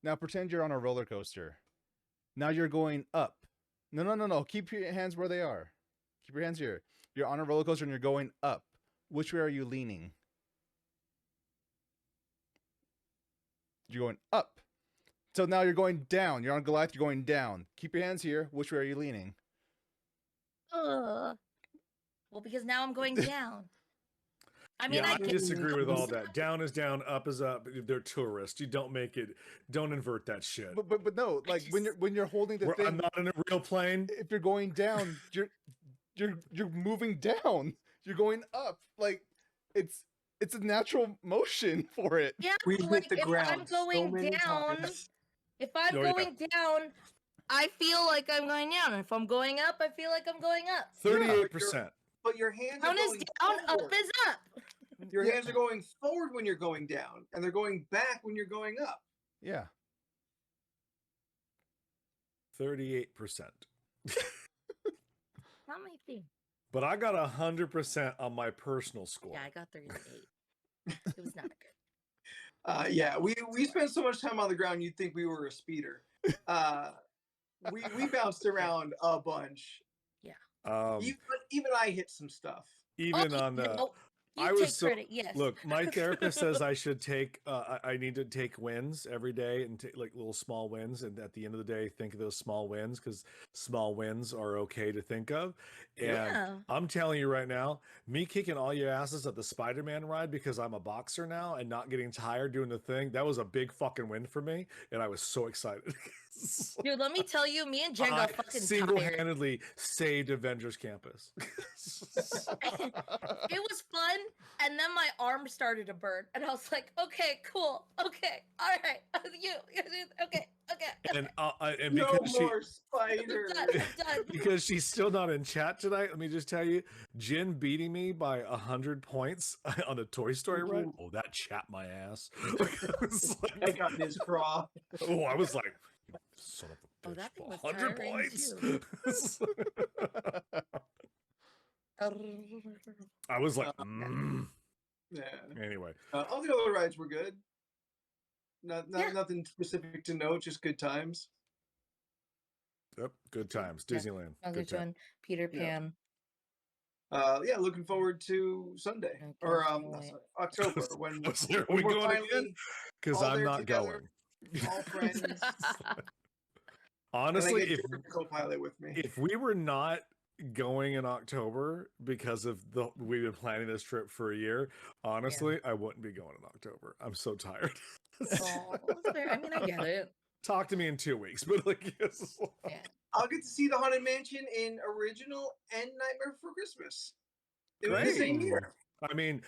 Now pretend you're on a roller coaster. Now you're going up. No. Keep your hands where they are. Keep your hands here. You're on a roller coaster and you're going up. Which way are you leaning? You're going up. So now you're going down. You're on Goliath, you're going down. Keep your hands here. Which way are you leaning? Well, because now I'm going down. I mean, yeah, I I can disagree with all that. Down is down, up is up. They're tourists. You don't make it. Don't invert that shit. But no, like when you're holding the thing, I'm not in a real plane. if you're going down, you're moving down. You're going up. Like it's a natural motion for it. Yeah, We but, hit like, the if ground I'm going so many down, times. if I'm Oh, yeah. going down, I feel like I'm going down. And if I'm going up, I feel like I'm going up. 38%. But your hands are Down is going down, up forward. is up. Your Yeah. hands are going forward when you're going down, and they're going back when you're going up. Yeah. 38%. Not my thing. But I got 100% on my personal score. Yeah, I got 38. It was not good. Yeah, we spent so much time on the ground, you'd think we were a speeder. We bounced around a bunch. Even I hit some stuff. Even Oh, on the. no, you I take was so credit, yes. look. My therapist says I should take. I need to take wins every day and take like little small wins, and at the end of the day, think of those small wins because small wins are okay to think of. And Yeah. I'm telling you right now, me kicking all your asses at the Spider-Man ride because I'm a boxer now and not getting tired doing the thing, that was a big fucking win for me, and I was so excited. Dude, let me tell you, me and Jen I got fucking tired. single-handedly saved Avengers Campus. It was fun, and then my arm started to burn, and I was like, "Okay, cool, okay, all right, okay." And No because she more spiders. I'm done. because she's still not in chat tonight, let me just tell you, Jen beating me by 100 points on the Toy Story ride. Ooh. Oh, that chapped my ass. I was I like, got in his craw. oh, I was like, "You son of a Oh, bitch, that thing was 100 tiring, points. I was like, Yeah. Anyway, All the other rides were good. Yeah. Nothing specific to note, just good times. Yep, good times. Yeah. Disneyland. I'll Good get you time. one. Peter Yeah. Pan. Yeah, looking forward to Sunday Okay, or can't not wait. Sunday, October when Are we when we're going again? finally Because all I'm there not together, going. all friends, and I Honestly, get George to co-pilot with me. if we were not going in October because of we've been planning this trip for a year, honestly, I wouldn't be going in October. I'm so tired. Oh, that's fair. I mean, I get it. Talk to me in 2 weeks, but like, Yeah. I'll get to see the Haunted Mansion in original and Nightmare Before Christmas in the same Great. year. I mean,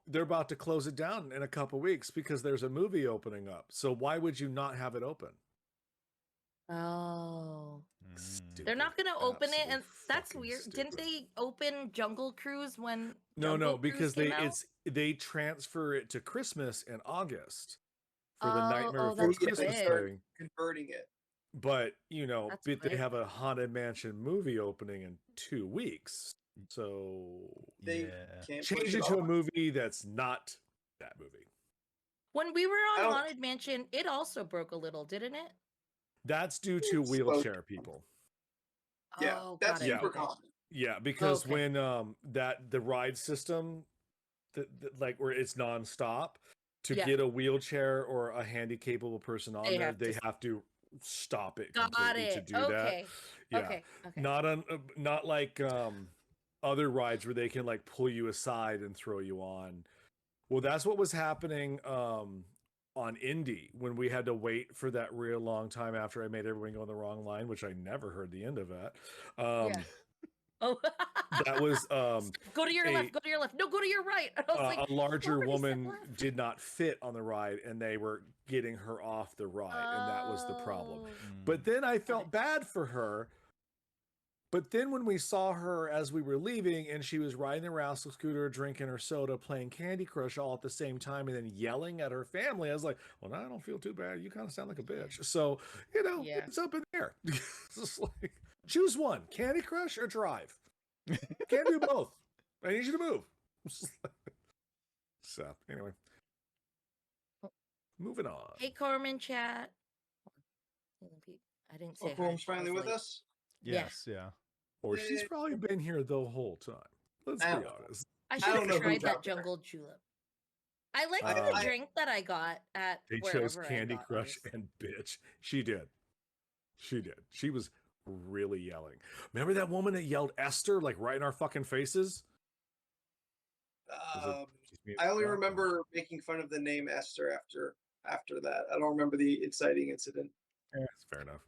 they're about to close it down in a couple weeks because there's a movie opening up. So why would you not have it open? Oh. Mm. They're not going to open it, Absolutely and that's fucking weird. stupid. Didn't they open Jungle Cruise when No, Jungle because Cruise came out? they transfer it to Christmas in August for the Oh, Nightmare oh, Before that's Christmas quick. thing. Converting it. But That's but they quick. have a Haunted Mansion movie opening in 2 weeks, so They Yeah. can't change push it to a off. movie that's not that movie. When we were I on don't- Haunted Mansion, it also broke a little, didn't it? That's due to It's wheelchair people. Yeah, Oh, that's got it. super Okay. common. Yeah, because Okay. when the ride system like where it's nonstop, to Yeah. get a wheelchair or a handy capable person on They there, have they to- have to stop it Got completely to it. do that. Okay. Yeah. Okay. Okay. Not like other rides where they can like pull you aside and throw you on. Well, that's what was happening on Indy when we had to wait for that real long time after I made everyone go on the wrong line, which I never heard the end of that. Yeah. Oh. That was Go to your left. Go to your left. No, go to your right. I was like, a larger "Nobody said woman left." did not fit on the ride, and they were getting her off the ride, and that was the problem. Oh. But then I felt it. bad for her. But then when we saw her as we were leaving and she was riding the rascal scooter, drinking her soda, playing Candy Crush all at the same time, and then yelling at her family, I was like, well, now I don't feel too bad. You kind of sound like a bitch. So, Yeah. it's up in there. It's just like, choose one, Candy Crush or drive. Can't do both. I need you to move. So, anyway. Moving on. Hey, Carmen chat. I didn't say hi. Cool's I finally was with late. us. Yeah. Yes, yeah. Or she's probably been here the whole time. Let's I be don't know. honest. I I should don't know have who's tried that out there. jungle julep. I liked Uh, the drink that I got at They wherever chose Candy I got Crush ours. and bitch. She did. She was really yelling. Remember that woman that yelled Esther like right in our fucking faces? Was it just me and I only Scott? remember making fun of the name Esther after that. I don't remember the inciting incident. Yeah, that's fair enough.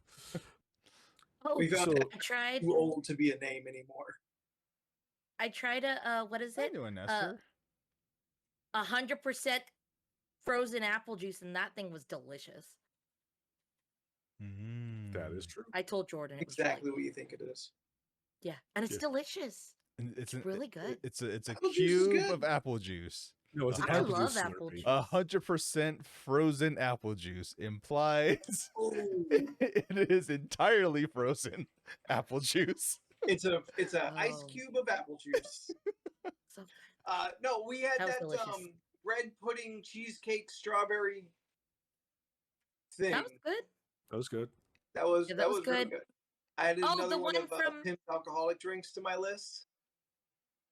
Oh, We found So- it I tried. too old to be a name anymore. I tried a what is How you it? doing, Esther? 100% frozen apple juice, and that thing was delicious. That is true. I told Jordan it was Exactly really what you think it is. yeah, and it's Yeah. delicious. And It's really good. It's a Apple juice is cube good. of apple juice. No, it's an I apple love juice apple Slurpee. juice. 100% frozen apple juice implies Ooh. it is entirely frozen apple juice. It's a ice Oh. cube of apple juice. So No, we had That was that delicious. red pudding cheesecake strawberry thing. that was good. That was good. That was Yeah, that was really good. good. I added Oh, another the one one of from- Pimp's alcoholic drinks to my list.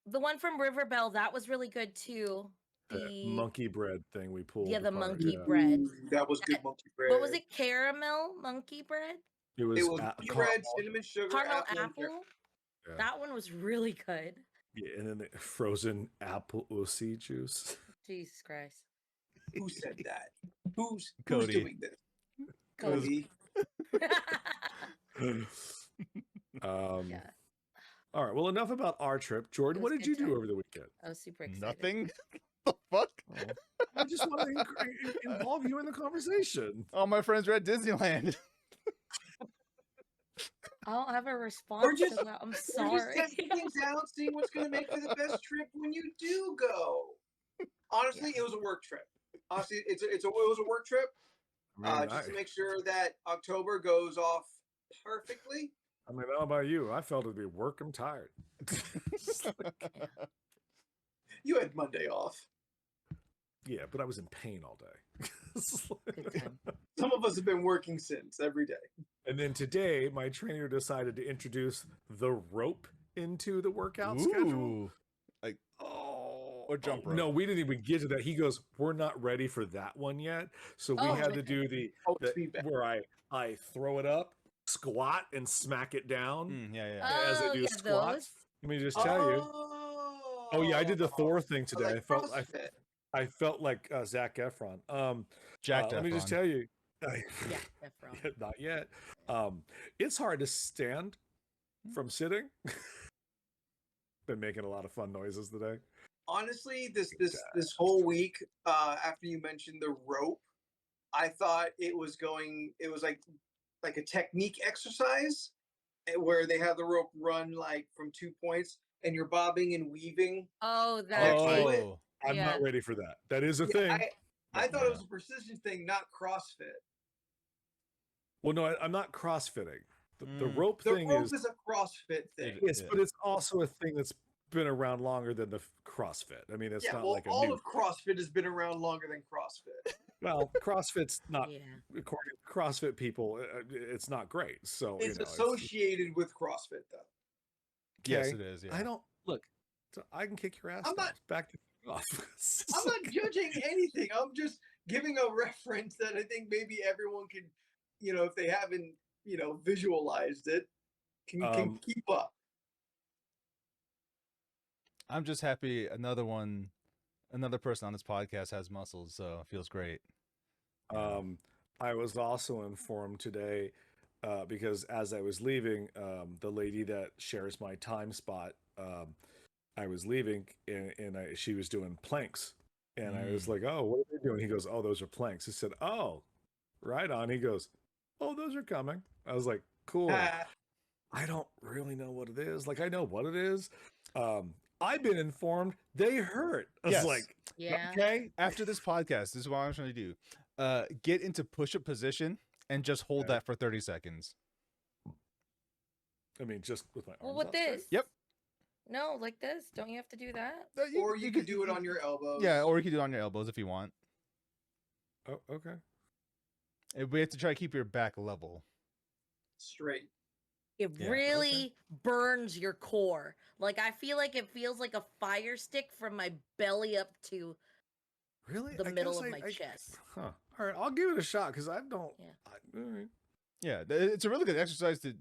The one from River Bell, that was really good too. That The monkey bread thing we pulled. Yeah, the apart, monkey yeah. bread. Ooh, that was good monkey bread. what was it? Caramel monkey bread? It was, It was a- monkey caramel. bread, cinnamon sugar, Caramel apple. and apple. Yeah. That one was really good. Yeah, and then the frozen apple OC juice. Jesus Christ. Who said that? Who's Cody. doing this? Cody. um, Yeah. All right. Well, enough about our trip. Jordan, It what was did you good do time. over the weekend? I was super excited. Nothing? The fuck? I just want to involve you in the conversation. All my friends are at Disneyland. I don't have a response just- to that. I'm We're just sorry. testing things out, seeing what's going to make for the best trip when you do go. Honestly, it was a work trip. Honestly, it was a work trip. I mean, Just to make sure that October goes off perfectly. I don't know about you. I felt it'd be work. I'm tired. You had Monday off. Yeah, but I was in pain all day. Good time. Some of us have been working since every day. And then today, my trainer decided to introduce the rope into the workout schedule. Ooh. Like, or jump rope. No, we didn't even get to that. He goes, "We're not ready for that one yet." So we Oh, had to okay. do the speed bag. where I throw it up, squat, and smack it down Yeah. as I Oh, do yeah, squats. those. Let me just tell you. Oh yeah, I did the Thor thing today. Like CrossFit. I felt like Zac Efron. Jack let me just Efron. tell you. Yeah, Efron. Not yet. It's hard to stand from sitting. Been making a lot of fun noises today. Honestly, this whole week, after you mentioned the rope, I thought it was like a technique exercise where they have the rope run like from 2 points and you're bobbing and weaving. Oh, Oh, I'm yeah. not ready for that. That is a Yeah, thing. I thought it was a precision thing, not CrossFit. Well, no, I'm not CrossFitting. The Mm. rope The thing rope is is a CrossFit thing. yes, but it's also a thing that's been around longer than the CrossFit. I mean, it's Yeah, not well, like a all new. of CrossFit has been around longer than CrossFit. Well, CrossFit's not Yeah. according to CrossFit people. It's not great. So It's you know, associated with CrossFit, though. Yes, okay. it is. Yeah. I don't look. So I can kick your ass. I'm not- off. Back to off. I'm not judging anything. I'm just giving a reference that I think maybe everyone can, if they haven't, visualized it, can keep up. I'm just happy another person on this podcast has muscles, so it feels great. I was also informed today because as I was leaving, the lady that shares my time spot, I was leaving and she was doing planks, and I was like, "Oh, what are they doing?" He goes, "Oh, those are planks." I said, "Oh, right on." He goes, "Oh, those are coming." I was like, "Cool." I don't really know what it is. Like, I know what it is. I've been informed they hurt. I was Yes. like, Yeah. okay. After this podcast, this is what I'm trying to do. Get into push-up position and just hold Okay. that for 30 seconds. I mean, just with my arms Well, with out straight? this. Yep. No, like this. Don't you have to do that? Or you could do it on your elbows. Yeah, or you can do it on your elbows if you want. Oh, okay. We have to try to keep your back level. Straight. It Yeah, really burns your core. Like, I feel like it feels like a fire stick from my belly up to Really? the I middle guess of my chest. Huh. All right, I'll give it a shot because I don't. Yeah. All right. Yeah, it's a really good exercise to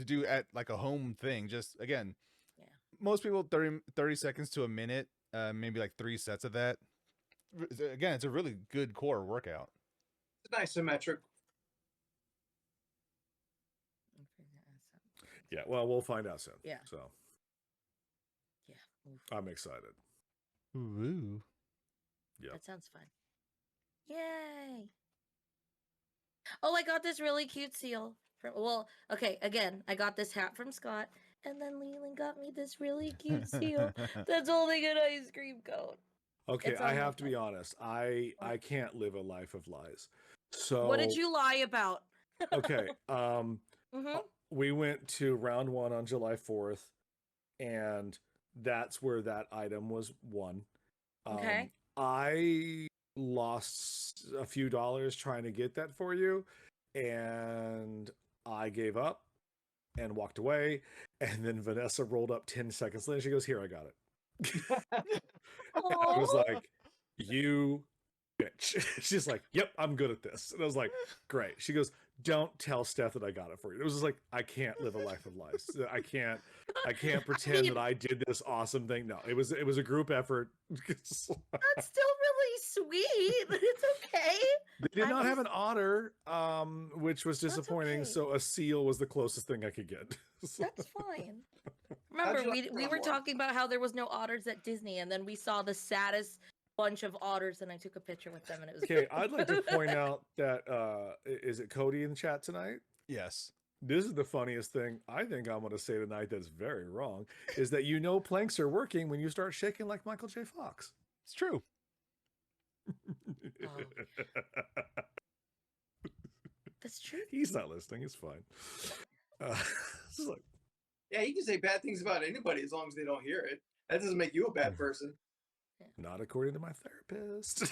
do at like a home thing. Just again, Yeah. most people 30 seconds to a minute, maybe like 3 sets of that. Again, it's a really good core workout. It's nice symmetric. Yeah. Well, we'll find out soon. Yeah. So Yeah. Oof. I'm excited. Ooh. Yeah. That sounds fun. Yay. Oh, I got this really cute seal. Okay, again, I got this hat from Scott, and then Leland got me this really cute seal that's holding an ice cream cone. Okay, It's I on my have to be phone. honest. I can't live a life of lies. So What did you lie about? Okay. Mm-hmm. We went to round 1 on July 4th, and that's where that item was won. Okay. I lost a few dollars trying to get that for you, and I gave up and walked away. And then Vanessa rolled up 10 seconds later. She goes, "Here, I got it." I was like, "You bitch." She's like, "Yep, I'm good at this." And I was like, "Great." She goes, "Don't tell Steph that I got it for you." It was just like, I can't live a life of lies. I can't pretend that I did this awesome thing. No, it was a group effort. That's still really sweet. It's okay. They did I not have just- an otter, which was That's disappointing. okay. So a seal was the closest thing I could get. That's fine. Remember, you like we were one? talking about how there was no otters at Disney, and then we saw the saddest bunch of otters, and I took a picture with them, and it was Okay, I'd like to point out that is it Cody in the chat tonight? Yes. This is the funniest thing I think I'm going to say tonight that's very wrong, is that planks are working when you start shaking like Michael J. Fox. It's true. That's true. He's not listening. It's fine. It's like, Yeah, you can say bad things about anybody as long as they don't hear it. That doesn't make you a bad person. Yeah. Not according to my therapist.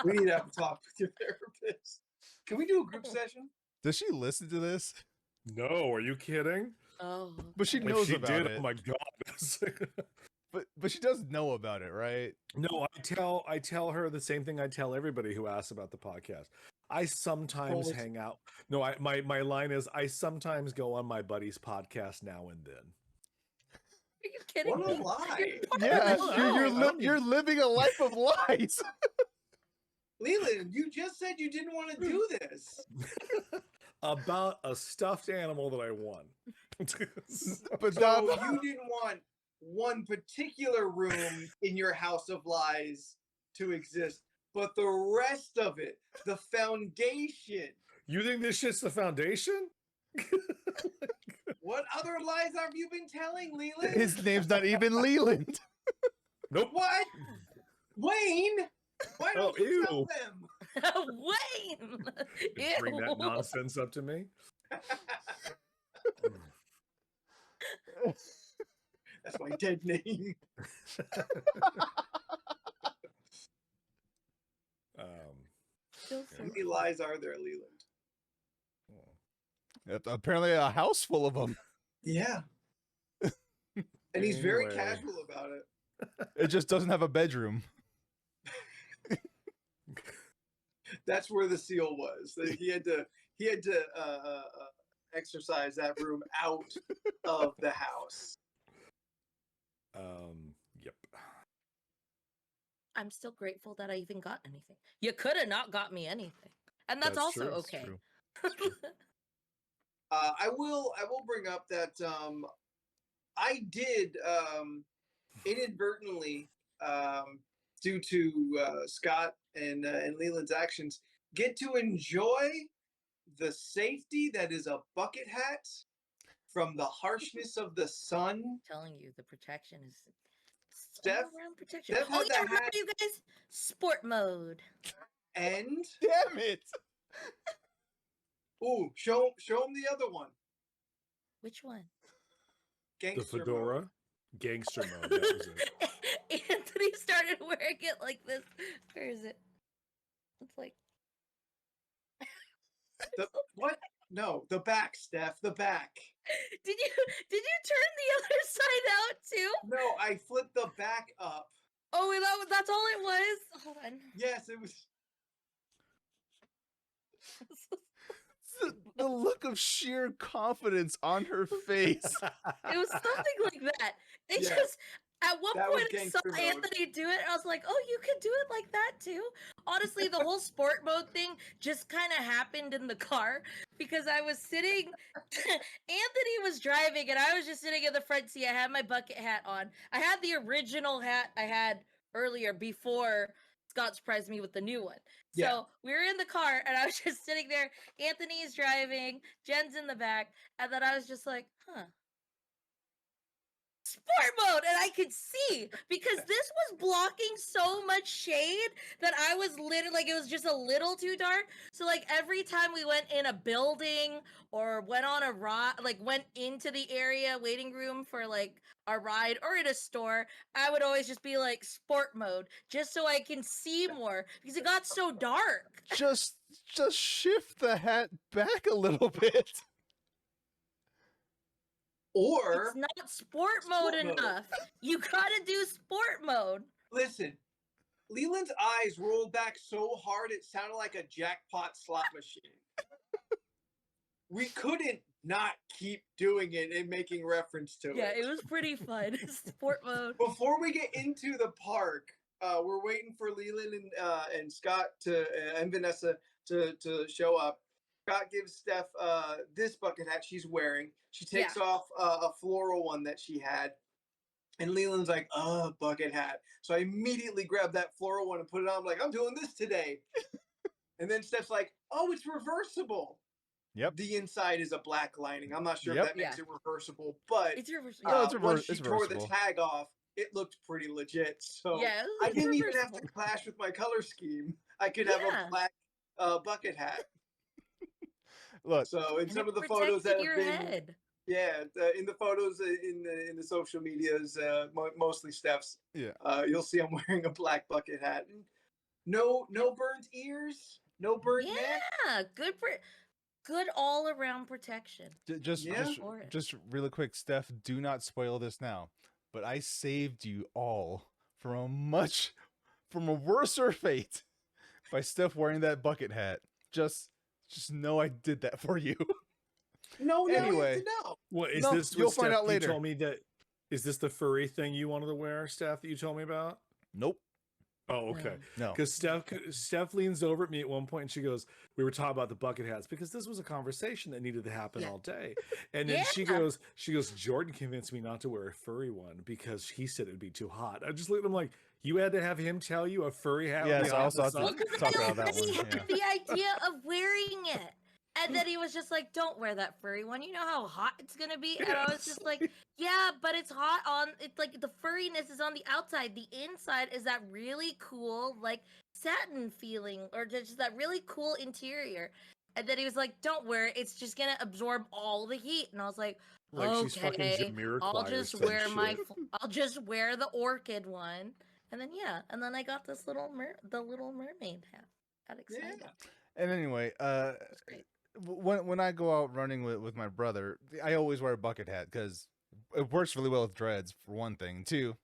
We need to have a talk with your therapist. Can we do a group session? Does she listen to this? No, are you kidding? Oh, But she okay. If knows she about did, it. oh my god. But she does know about it, right? No, I tell her the same thing I tell everybody who asks about the podcast. I sometimes Always. hang out. No, my line is I sometimes go on my buddy's podcast now and then. Are you kidding What a me? lie. You're part Yeah, of the you're, show. you're living a life of lies. Leland, you just said you didn't want to do this. About a stuffed animal that I won. But So not, you didn't want one particular room in your house of lies to exist, but the rest of it, the foundation. You think this shit's the foundation? What other lies have you been telling, Leland? his name's not even Leland. Nope. What? Wayne? Why don't Oh, you tell ew. them? Wayne. You bring that Ew. nonsense up to me. That's my dead name. So How many lies are there, Leland? Apparently a house full of them. Yeah. And he's very Anyway. casual about it. It just doesn't have a bedroom. That's where the seal was. That he had to exercise that room out of the house. Yep. I'm still grateful that I even got anything. You could have not got me anything, and that's also true, It's okay. true. I will bring up that I did inadvertently, due to Scott and Leland's actions, get to enjoy the safety that is a bucket hat from the harshness of the sun. I'm telling you, the protection is it's Steph- all around protection. Steph Oh had yeah, the remember hat- you guys? Sport mode. And Damn it! ooh, show him the other one. Which one? The Gangster mode. fedora. Gangster mode. That was it. Anthony started wearing it like this. Where is it? It's like The, what? No, the back, Steph. The back. Did you turn the other side out too? No, I flipped the back up. Oh, and that's all it was. Hold on. Yes, it was. The look of sheer confidence on her face. It was something like that. They Yeah. just at one That was point I saw gangster mode. Anthony do it, and I was like, "Oh, you could do it like that too." Honestly, the whole sport mode thing just kind of happened in the car because I was sitting. Anthony was driving, and I was just sitting in the front seat. I had my bucket hat on. I had the original hat I had earlier before Scott surprised me with the new one. Yeah. So we were in the car, and I was just sitting there. Anthony's driving, Jen's in the back, and then I was just like, "Huh." Sport mode, and I could see because this was blocking so much shade that I was literally like it was just a little too dark. So like every time we went in a building or went on a ride, like went into the area waiting room for like a ride or in a store, I would always just be like sport mode just so I can see more because it got so dark. just shift the hat back a little bit. Or It's not sport mode Sport mode. enough. You gotta do sport mode. listen, Leland's eyes rolled back so hard it sounded like a jackpot slot machine. We couldn't not keep doing it and making reference to Yeah, it. it was pretty fun. Sport mode. Before we get into the park, we're waiting for Leland and Scott and Vanessa to show up. Scott gives Steph this bucket hat she's wearing. She takes off a floral one that she had. And Leland's like, bucket hat. So I immediately grabbed that floral one and put it on. I'm like, I'm doing this today. And then Steph's like, oh, it's reversible. Yep. The inside is a black lining. I'm not sure Yep. if that makes Yeah. it reversible, but It's reversible. No, it's once it's she tore the reversible. tag off, it looked pretty legit. So Yeah, I it's didn't even have reversible. to clash with my color scheme. I could have Yeah. a black bucket hat. Look, So in And some it of the photos that protected have your been head. Yeah, in the photos in the social medias, mostly Steph's. Yeah. You'll see I'm wearing a black bucket hat. No burnt ears, no burnt neck. Yeah, good all around protection. Yeah. Just really quick, Steph, do not spoil this now. But I saved you all from a worser fate by Steph wearing that bucket hat. Just know I did that for you. No, Anyway. no. What is No, this? you'll what find Steph, out later. You told me that. Is this the furry thing you wanted to wear, Steph? That you told me about? Nope. Oh, okay. No. Because Steph leans over at me at one point and she goes, "We were talking about the bucket hats because this was a conversation that needed to happen all day." And then she goes, "Jordan convinced me not to wear a furry one because he said it'd be too hot." I just looked at him like, "You had to have him tell you a furry hat?" Yes, would be I hot also in the have sun?" to talk about that He one. had Yeah. the idea of wearing it. And then he was just like, "Don't wear that furry one. You know how hot it's gonna be." And I was just like, "Yeah, but it's hot on. It's like the furriness is on the outside. The inside is that really cool, like satin feeling, or just that really cool interior." And then he was like, "Don't wear it. It's just gonna absorb all the heat." And I was like, Like she's fucking "Okay, Jamiroquai I'll or just some wear shit. I'll just wear the orchid one." And then and then I got this little mermaid hat. Got excited. Yeah. And anyway, It's great. when I go out running with my brother, I always wear a bucket hat because it works really well with dreads for one thing. Two,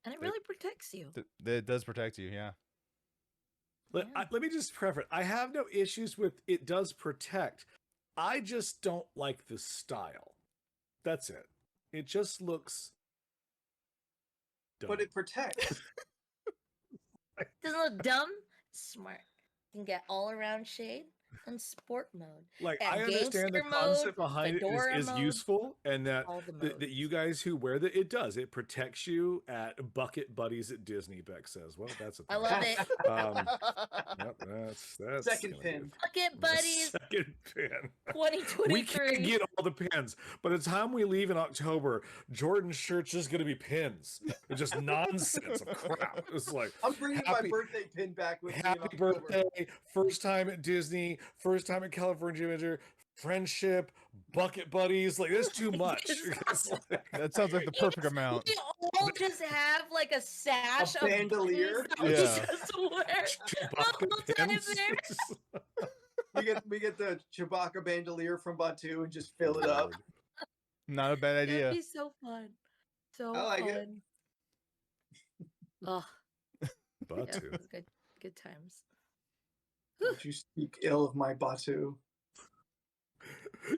And it really protects you. it does protect you. Yeah. Let me just preface. I have no issues with it. Does protect. I just don't like the style. That's it. It just looks. Dumb. But it protects. Doesn't look dumb. Smart. You can get all around shade and sport mode. Like and I understand the gangster concept mode, behind it fedora is mode, useful, and that all the that you guys who wear that it does. It protects you at bucket buddies at Disney. Beck says, "Well, that's a I thing." love it. Yep, that's Second gonna pin. do. Bucket buddies Second pin. 2023. We can't get all the pins. By the time we leave in October, Jordan's shirt's just gonna be pins. It's just nonsense of crap. It's like I'm bringing my birthday pin back with me in happy October. birthday, first time at Disney, first time at California Adventure, friendship, bucket buddies. Like that's too much. It's like- That sounds like the perfect amount. We all just have like a sash A bandolier? of buttons Yeah. that we just wear the whole bucket time pins. there. We get the Chewbacca bandolier from Batu and just fill it up. Not a bad It'd idea. be so fun. So I like it. fun. Oh, yeah, Batu. it was good times. Don't you speak ill of my Batu.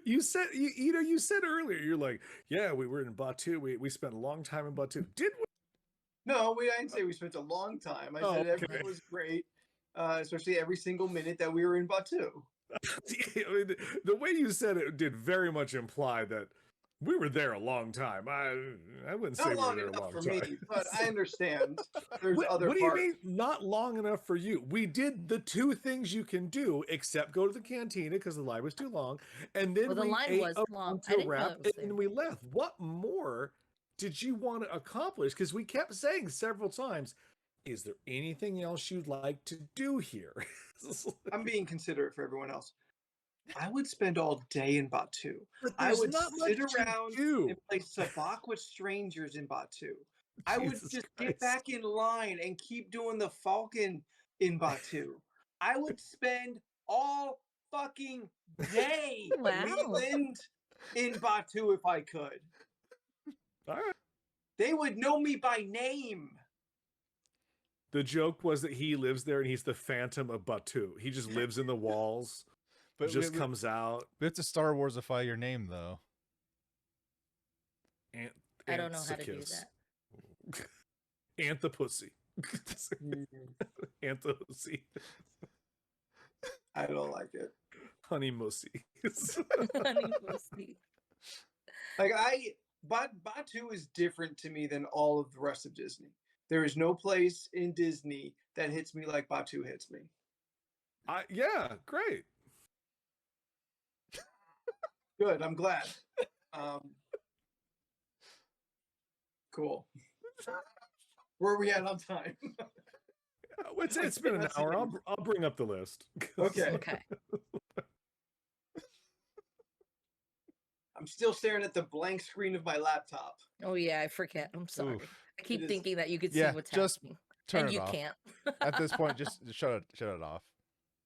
You said you said earlier, you're like, yeah, we were in Batu. We spent a long time in Batu. Did we? No, I didn't say we spent a long time. I Oh, said okay. everything was great, especially every single minute that we were in Batu. I mean, the way you said it did very much imply that we were there a long time. I wouldn't say Not we were long there a enough long for time. me, but I understand. There's What other do you parts. mean not long enough for you? We did the two things you can do, except go to the cantina because the line was too long, and then Well, the we line ate was a long. bunch I of didn't know wrap, it was and there. then we left. What more did you want to accomplish? Because we kept saying several times, "Is there anything else you'd like to do here?" I'm being considerate for everyone else. I would spend all day in Batu. But I there's would not much sit to around do. and play sabacc with strangers in Batu. I would Jesus just Christ. get back in line and keep doing the Falcon in Batu. I would spend all fucking day Wow. Leland in Batu if I could. All right. They would know me by name. The joke was that he lives there and he's the Phantom of Batu. He just lives in the walls, But just we comes out. have to Star Warsify your name though. And, I don't know how to do that. Anthopussy. Anthopussy. I don't like it. Honey Mussy. Honey pussy. Like Batu is different to me than all of the rest of Disney. There is no place in Disney that hits me like Batu hits me. Yeah, great. Good, I'm glad. Cool. Where are we at on time? It's been an hour. I'll bring up the list. Okay. Okay. I'm still staring at the blank screen of my laptop. Oh yeah, I forget. I'm sorry. Oof. I keep is- thinking that you could Yeah, see what's just happening, Turn and it you off. can't. At this point, just shut it off.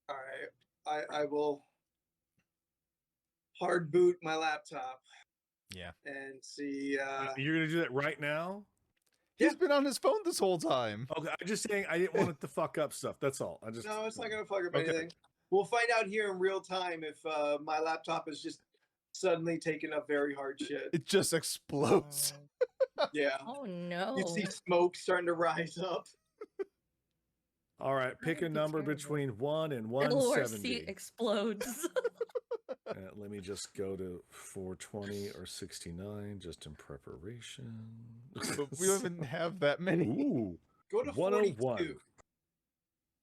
All right, I will hard boot my laptop Yeah. and see. You're gonna do that right now? He's Yeah. been on his phone this whole time. Okay, I'm just saying I didn't want it to fuck up stuff. That's all. I just No, it's not gonna fuck up Okay. anything. We'll find out here in real time if my laptop is just suddenly taking up very hard shit. It just explodes. Yeah, Oh no. you see smoke starting to rise up. All right. Pick a would be number terrible. between 1 and The 170. LoRC explodes. Let me just go to 420 or 69 just in preparation. But we don't even have that many. Ooh, Go to 101. 42.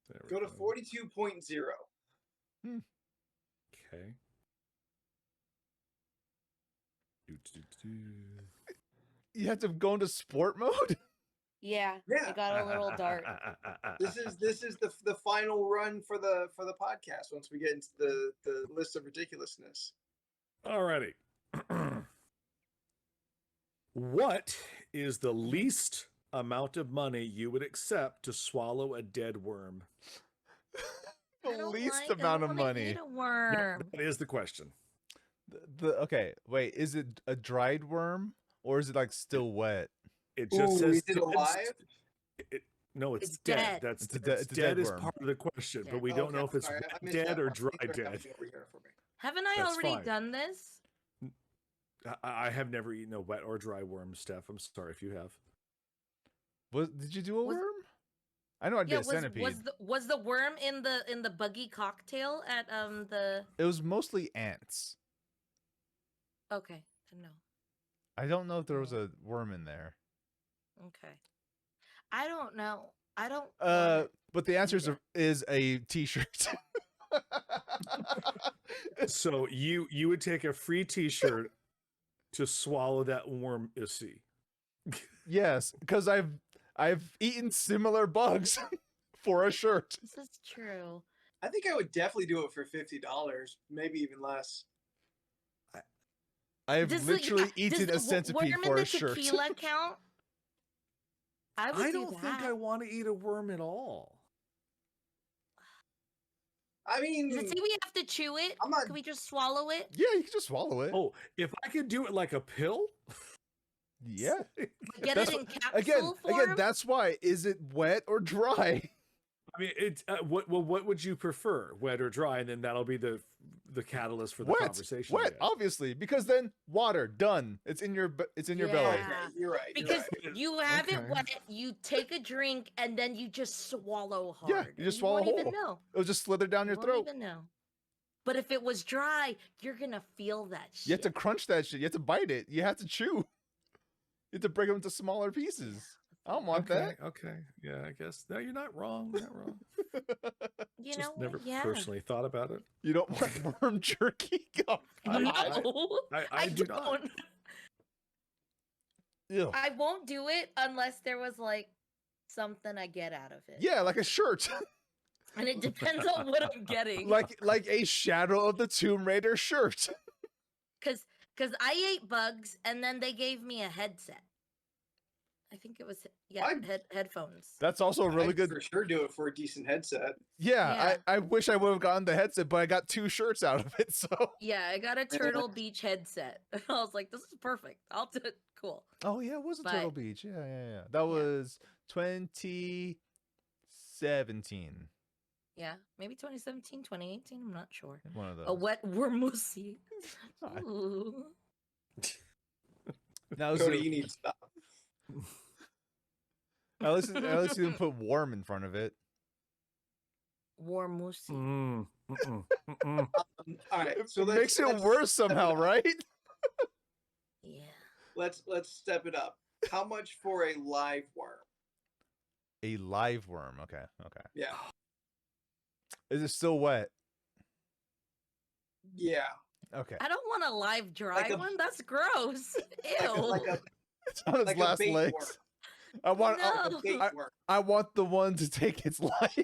There we Go to 42.0. Okay. You have to go into sport mode? Yeah, Yeah. it got a little dark. This is the final run for the podcast once we get into the list of ridiculousness. Alrighty. What is the least amount of money you would accept to swallow a dead worm? I The don't least like- I amount don't of wanna money. Eat a worm. That is the question. Okay, wait, is it a dried worm or is it like still wet? It just Ooh, says is it dead alive? No, it's It's dead. dead. That's It's a that's it's a dead dead is worm. part of the question, but Dead. we Oh, don't okay, know if it's sorry, I wet missed dead that or part. dry Thanks for dead. helping over here for me. Haven't I That's already fine. done this? I have never eaten a wet or dry worm, Steph. I'm sorry if you have. Did you do a Was- worm? I know I did Yeah, a centipede. was the worm in the buggy cocktail at the? It was mostly ants. Okay, no. I don't know if there was a worm in there. Okay, I don't know. I don't. But the answer eat is a t-shirt. So you would take a free T-shirt to swallow that worm, you see. Yes, because I've eaten similar bugs for a shirt. This is true. I think I would definitely do it for $50, maybe even less. I've Does literally does eaten the a centipede worm for in a the shirt. tequila count? I would I do don't think that. I want to eat a worm at all. I mean, Does it say we have to chew it? I'm not- Can we just swallow it? Yeah, you can just swallow it. Oh, if I could do it like a pill, Yeah. Get That's it in capsule Again, form? that's why. Is it wet or dry? I mean, it's what would you prefer, wet or dry? And then that'll be the catalyst for the conversation. I Wet, guess. obviously, because then water, done. It's in your belly. Yeah. okay, you're right. you're Because right. you have it Okay. wet, you take a drink, and then you just swallow hard. Yeah, you just and swallow won't even whole. know. It'll just slither down your You throat. won't even know. But if it was dry, you're gonna feel that shit. You have to crunch that shit. You have to bite it. You have to chew. You have to break them into smaller pieces. I don't want Okay, okay, yeah, I guess. No, you're not wrong. You're not wrong. that. You Just know, never yeah. personally thought about it. You don't want worm jerky? Oh, God. No, I do not. don't. Ew. I won't do it unless there was like something I get out of it. Yeah, like a shirt. And it depends on what I'm getting. like a Shadow of the Tomb Raider shirt. Cause I ate bugs and then they gave me a headset. I think it was headphones. That's also a really I'd good. for sure do it for a decent headset. Yeah, Yeah. I wish I would have gotten the headset, but I got 2 shirts out of it. So. Yeah, I got a Turtle Beach headset. I was like, this is perfect. I'll do it. Cool. Oh yeah, it was a But- Turtle Beach. Yeah. That was 2017. Yeah, maybe 2017, 2018. I'm not sure. One of those. A wet wormoosie. Hi. Ooh. Now, Cody, you need to stop. at least you didn't put warm in front of it. Wormoosie. Mm, mm-mm, mm-mm. All right, It so makes it let's worse somehow, right? Yeah. let's step it up. How much for a live worm? A live worm. Okay. Yeah, Is it still wet? yeah. Okay. I don't want a live dry Like a- one. That's gross. Ew. Like a It's on its like a last bait legs. worm. I want. No. Like a bait worm. I want the one to take its life.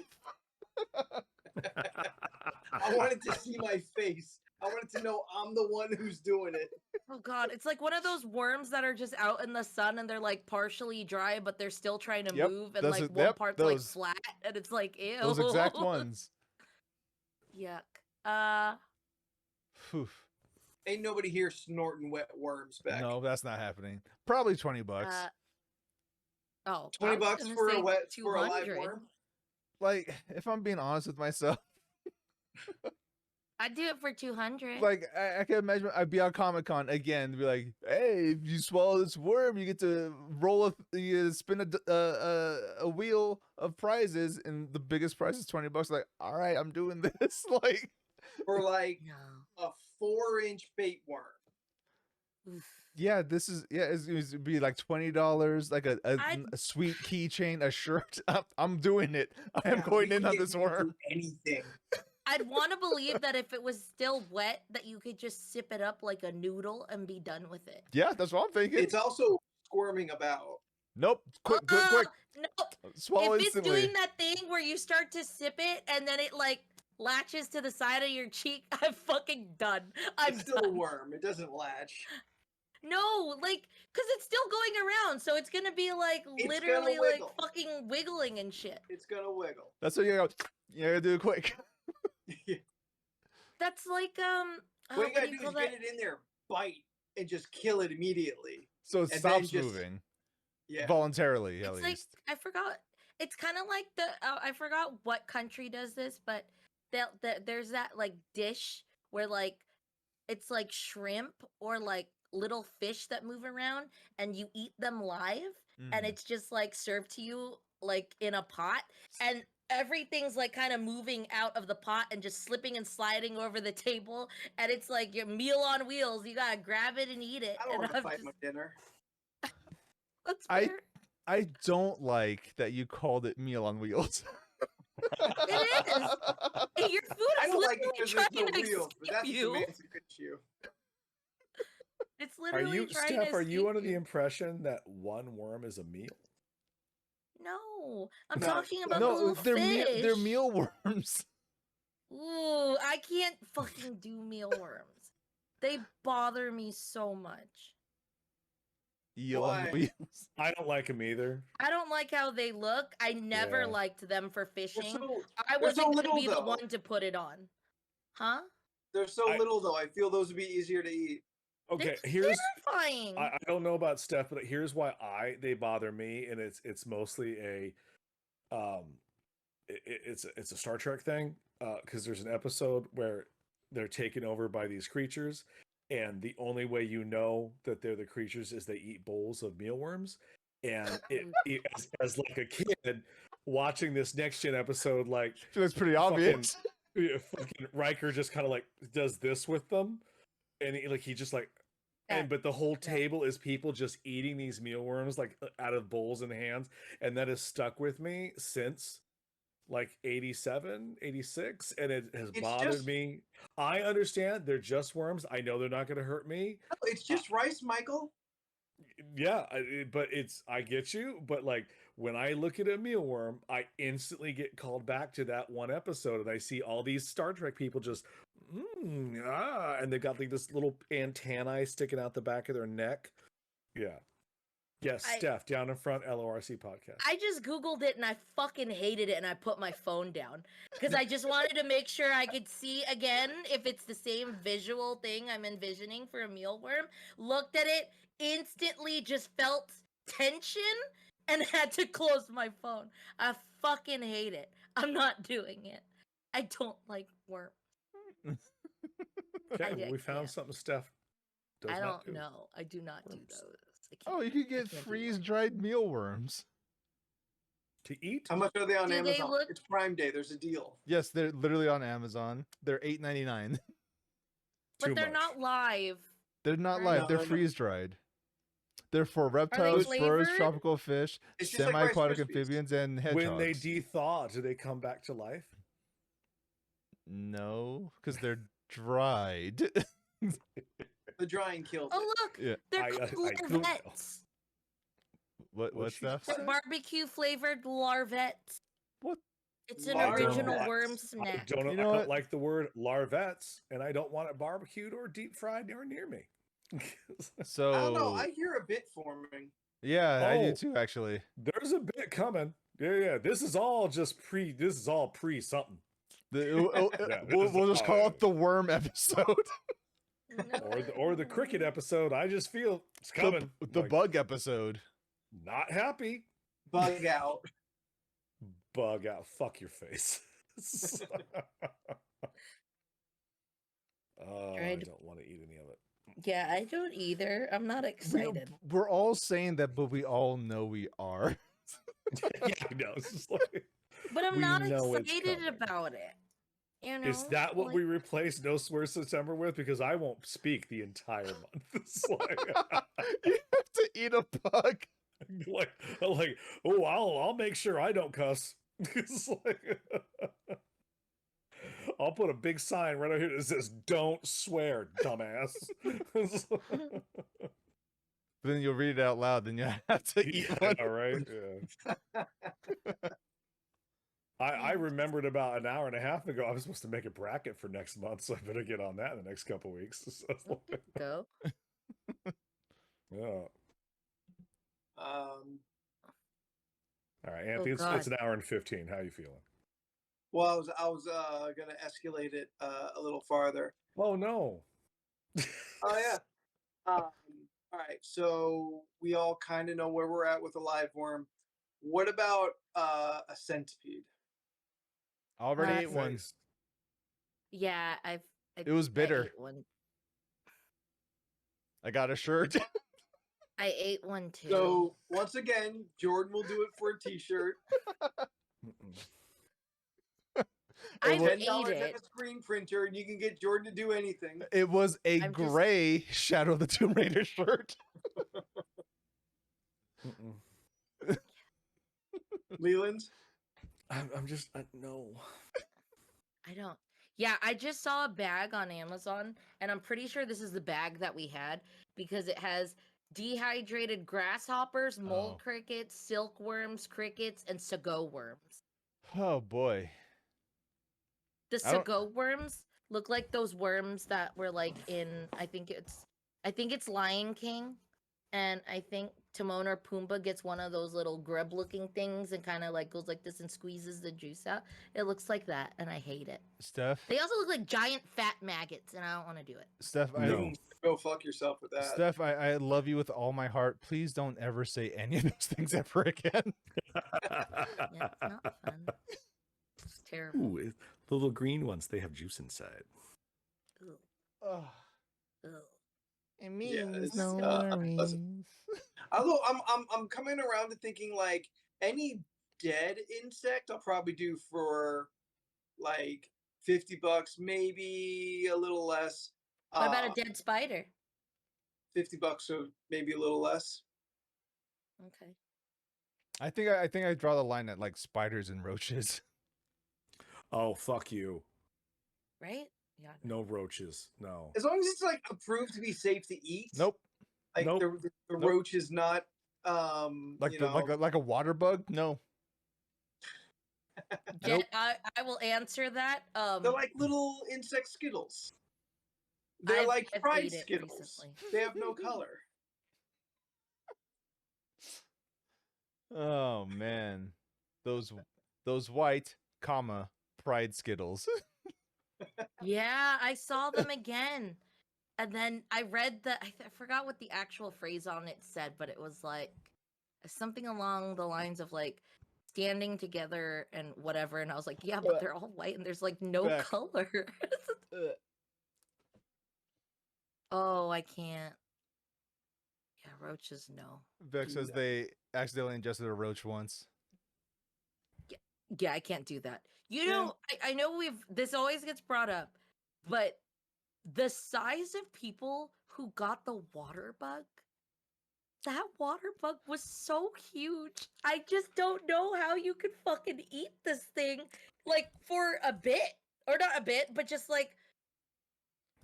I wanted to see my face. I wanted to know I'm the one who's doing it. Oh god, it's like one of those worms that are just out in the sun and they're like partially dry, but they're still trying to Yep, move, and those like are- one yep, part's those. like flat, and it's like ew. Those exact ones. Yuck. Phew. Ain't nobody here snorting wet worms back. No, that's not happening. Probably $20. Oh, $20 I was gonna for a say wet for a live 200. worm. Like, if I'm being honest with myself, I'd do it for 200. like I can imagine I'd be on Comic-Con again, be like, "Hey, if you swallow this worm, you get to spin a wheel of prizes, and the biggest prize is $20." Like, all right, I'm doing this. Like, For like No. a 4-inch bait worm. Oof. yeah, this is it'd be like $20, like a I'd- sweet keychain, a shirt. I'm doing it. I am Yeah, going we in on can't this do worm. Anything. I'd want to believe that if it was still wet, that you could just sip it up like a noodle and be done with it. Yeah, that's what I'm thinking. It's also squirming about. Nope, quick, quick, No, swallow if it's instantly. doing that thing where you start to sip it and then it like latches to the side of your cheek, I'm fucking done. I'm It's still a done. worm. It doesn't latch. No, like, cause it's still going around, so it's gonna be like It's gonna literally like wiggle. fucking wiggling and shit. It's gonna wiggle. That's what you gotta go. You gotta do it quick. That's like What you what gotta do do you is call that? get it in there, bite, and just kill it immediately. So it And then stops just- moving Yeah. voluntarily, at It's like least. I forgot. It's kind of like the I forgot what country does this, but there's that like dish where like it's like shrimp or like little fish that move around and you eat them live, and Mhm. it's just like served to you like in a pot, and everything's like kind of moving out of the pot and just slipping and sliding over the table, and it's like your meal on wheels. You gotta grab it and eat it. I don't and want to I'm fight just, my dinner. that's I- fair. I don't like that you called it Meal on Wheels. Hey, your food I is don't like literally it because trying there's no to wheels, but escape that's a you. semantic issue. It's Are literally you, trying Steph? to Are you escape under the you. impression that one worm is a meal? No, I'm No, talking about No, the little they're fish. they're mealworms. Ooh, I can't fucking do mealworms. They bother me so much. Eel on Why? wheels. I don't like them either. I don't like how they look. I never Yeah. liked them for They're fishing. so, I they're so wasn't gonna little, be the though. one to put it on. Huh? they're so I- little though. I feel those would be easier to eat. Okay, They're here's terrifying. I don't know about Steph, but here's why they bother me, and it's mostly a it's a Star Trek thing, because there's an episode where they're taken over by these creatures, and the only way you know that they're the creatures is they eat bowls of mealworms, and as like a kid watching this next gen episode, like Feels pretty obvious. fucking Riker just kind of like does this with them, and he just like. Yeah. But the whole table is people just eating these mealworms like out of bowls and hands, and that has stuck with me since like 87, 86, and it has It's bothered just- me. I understand they're just worms. I know they're not going to hurt me. No, it's just rice, Michael. Yeah, but I get you, but like when I look at a mealworm, I instantly get called back to that one episode, and I see all these Star Trek people just and they got like this little antennae sticking out the back of their neck. Yeah. Yes, Steph, down in front, LORC podcast. I just Googled it and I fucking hated it, and I put my phone down because I just wanted to make sure I could see again if it's the same visual thing I'm envisioning for a mealworm. Looked at it, instantly just felt tension and had to close my phone. I fucking hate it. I'm not doing it. I don't like worms. Okay, I well, we found can't. something Steph does I not don't do. know. I do not do Worms. those. I Oh, you can't- could get can't do freeze dried mealworms. To eat? How much are they on Do they Amazon? look- It's Prime Day. There's a deal. Yes, they're literally on Amazon. They're $8.99. But Too they're much. not live. They're not Right. live. No, they're they're not. freeze dried. They're for reptiles, birds, flavored? tropical fish, It's just like Rice semi-aquatic Krispies. amphibians, and hedgehogs. When they de-thaw, do they come back to life? No, because they're dried. The drying kills Oh it. look, Yeah. they're I called don't know. larvettes. What's What'd that? you They're barbecue flavored larvettes. What? It's an Larvettes. original worm I snack. don't, You I know don't what? like the word larvettes, and I don't want it barbecued or deep fried or near me. So I don't know. I hear a bit forming. yeah, I do Oh. too, actually. There's a bit coming. Yeah. This is all pre something. Yeah, We'll just call it the worm episode. Or the cricket episode. I just feel it's coming. The Like, bug episode. not happy. Bug out. Bug out. Fuck your face. Oh, I Tried to- don't want to eat any of it. Yeah, I don't either. I'm not excited. We're all saying that, but we all know we are. Yeah, I know. It's just like, But I'm we not know it's excited coming. about it. You know? is that what Like, we replace No Swear September with? Because I won't speak the entire month. It's like, You have to eat a bug. like, oh, I'll make sure I don't cuss. It's like, I'll put a big sign right over here that says "Don't swear, dumbass." Then you'll read it out loud. Then you have to eat one. All right. Yeah. I remembered about an hour and a half ago I was supposed to make a bracket for next month, so I better get on that in the next couple weeks. So, go. yeah. All right, Oh, Anthony, it's God. an hour and 15. How you feeling? Well, I was gonna escalate it a little farther. Oh no. Oh yeah. All right. So we all kind of know where we're at with a live worm. What about a centipede? Already Uh, ate one. Face. Yeah, It was I bitter. ate one. I got a shirt. I ate one too. So once again, Jordan will do it for a T-shirt. Mm-mm. I was- ate $10 it. at a screen printer, and you can get Jordan to do anything. It was a I'm just- gray Shadow of the Tomb Raider shirt. Mm-mm. Leland, I'm just no. I don't. Yeah, I just saw a bag on Amazon, and I'm pretty sure this is the bag that we had because it has dehydrated grasshoppers, mold Oh. crickets, silkworms, crickets, and sago worms. Oh boy. The I don't- sago worms look like those worms that were like in I think it's Lion King, and I think Timon or Pumbaa gets one of those little grub looking things and kind of like goes like this and squeezes the juice out. It looks like that, and I hate it. Steph. They also look like giant fat maggots, and I don't want to do it. Steph, No. go fuck yourself with that. Steph, I love you with all my heart. Please don't ever say any of those things ever again. Yeah, it's not fun. It's terrible. Ooh, the little green ones, they have juice inside. Ugh, Oh, ugh. it means no no worries. Although I'm coming around to thinking like any dead insect I'll probably do for like $50, maybe a little less. What about a dead spider? $50, so maybe a little less. Okay. I think I draw the line at like spiders and roaches. Oh, fuck you. Right? Yeah. No roaches. No. As long as it's like approved to be safe to eat. Nope. Like Nope. the Nope. roach is not Like you the know, like a water bug? No. Jen, I will answer that. they're like little insect skittles. They're I've- like I've fried ate it skittles. recently. They have no color. Oh man. Those white, comma, pride skittles. Yeah, I saw them again. And then I read I forgot what the actual phrase on it said, but it was like something along the lines of like standing together and whatever. And I was like, yeah, but they're all white and there's like no Back. color. Oh, I can't. Yeah, roaches, no. Beck says they accidentally ingested a roach once. Yeah, I can't do that. You Yeah. know, I know this always gets brought up, but the size of people who got the water bug, that water bug was so huge. I just don't know how you could fucking eat this thing like for a bit. Or not a bit, but just like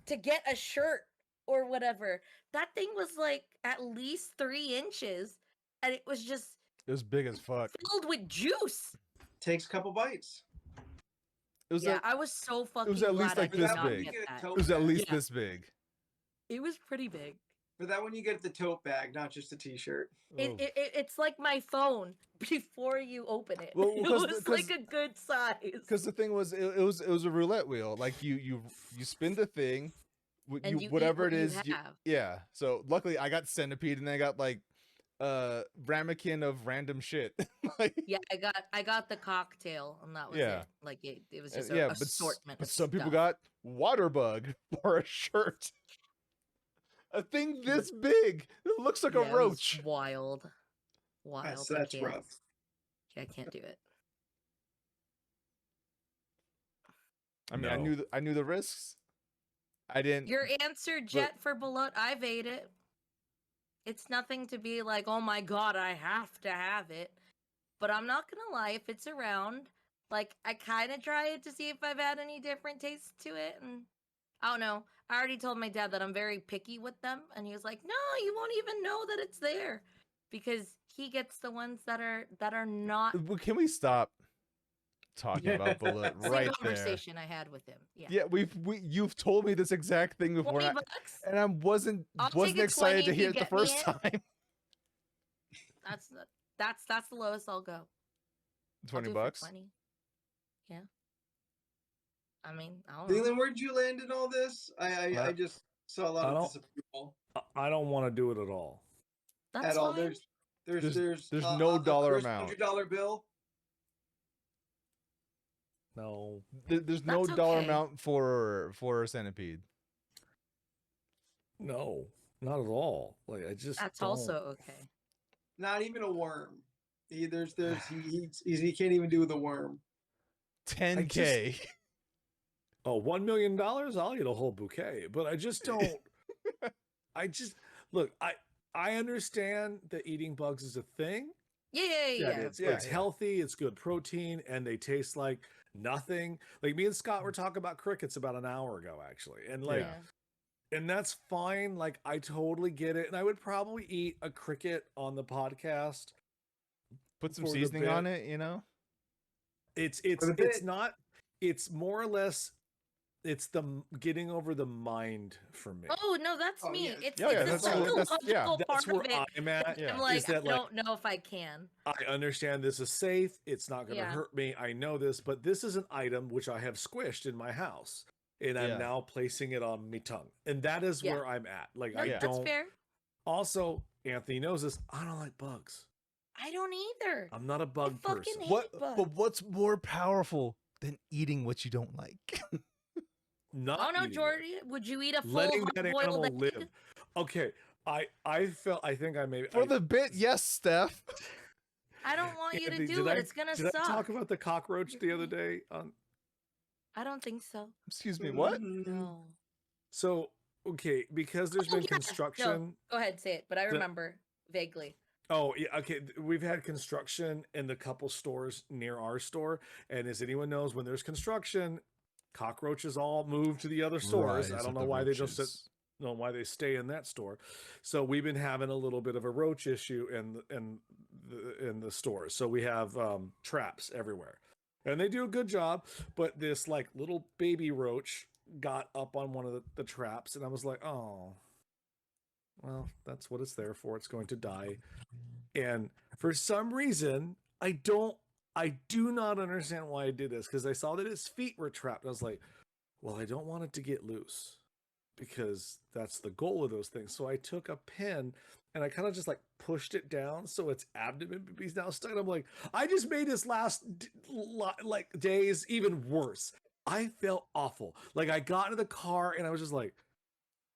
to get a shirt or whatever. That thing was like at least 3 inches and it was just It was big as fuck. filled with juice. Takes a couple bites. It was Yeah, at, I was so fucking at least glad I like did this not big. get that. it was at least Yeah. this big. It was pretty big. For that one, you get the tote bag, not just a T-shirt. It's like my phone before you open it. Well, It 'cause was the- like a good size. Because the thing was, it was a roulette wheel. Like you spin the thing, And you eat whatever what it you is. have. Yeah. So luckily, I got centipede, and then I got like ramekin of random shit. Like, Yeah, I got the cocktail, and that was Yeah. it. Like it was and just yeah, a assortment. but of some people stuff. got water bug for a shirt. A thing this big. It looks like Yeah, a it was roach. wild. Wild. That's I can't. rough. Yeah, I can't do it. I mean, No. I knew the risks. I didn't. Your answer, Jet, for below, I've ate it. It's nothing to be like, oh my god, I have to have it. But I'm not gonna lie, if it's around, like I kind of try it to see if I've had any different tastes to it, and I don't know. I already told my dad that I'm very picky with them, and he was like, "No, you won't even know that it's there," because he gets the ones that are not. Can we stop talking about bullet Same right there? conversation I had with him. Yeah. Yeah, you've told me this exact thing before, 20 and bucks. I wasn't I'll take wasn't a excited 20 to if hear you it the get me first it. time. That's the lowest I'll go. I'll 20 do it for bucks. 20. Yeah. I mean, I don't know. Leland, where'd you land in all this? I just saw a lot I of don't- disapproval I don't want to do it at all. That's at all. fine. There's no dollar amount. $100 bill. No. There's no That's dollar okay. amount for a centipede. No. Not at all. Like I just That's don't. also okay. Not even a worm. He can't even do the worm. 10K. Oh, $1 million? I'll eat a whole bouquet. But I just don't. I just look. I understand that eating bugs is a thing. Yeah. It's Yeah, yeah. healthy. It's good protein, and they taste like nothing. Like me and Scott were talking about crickets about an hour ago, actually, and like, Yeah. and that's fine. Like I totally get it, and I would probably eat a cricket on the podcast. Put some For the seasoning bit. on it, you know? It's the it's bit. not. It's more or less. It's getting over the mind for me. Oh no, that's Oh, me. yeah. It's Yeah, it's that's the cool. That's- psychological yeah. part That's where of it. I'm at. Yeah. I'm like, Is that I don't know if I can. I understand this is safe. It's not going to Yeah. hurt me. I know this, but this is an item which I have squished in my house, and I'm Yeah. now placing it on my tongue, and that is Yeah. where I'm at. Like No, I Yeah. that's don't. fair. Also, Anthony knows this. I don't like bugs. I don't either. I'm not a bug fucking person. hate But bugs. what's more powerful than eating what you don't like? Not Oh no, eating it. Jordy, would you eat a full Letting that hard-boiled animal egg? live. Okay, I think I maybe For the bit, yes, Steph. I don't want you to Anthony, do did it. I- It's gonna Did suck. I talk about the cockroach the other day? I don't think so. Excuse me, what? Mm, No. So okay, because there's Oh, been yeah. construction. Go ahead, say it. But I The- remember vaguely. Oh, yeah. Okay. We've had construction in the couple stores near our store. And as anyone knows, when there's construction, cockroaches all move to the other stores. I Rise don't of know the why they just roaches. know why they stay in that store. So we've been having a little bit of a roach issue in the stores. So we have traps everywhere. And they do a good job, but this like little baby roach got up on one of the traps, and I was like, oh, well, that's what it's there for. It's going to die. And for some reason, I do not understand why I did this, because I saw that its feet were trapped. I was like, well, I don't want it to get loose, because that's the goal of those things. So I took a pin and I kind of just like pushed it down so its abdomen is now stuck. And I'm like, I just made this last like days even worse. I felt awful. Like I got into the car and I was just like,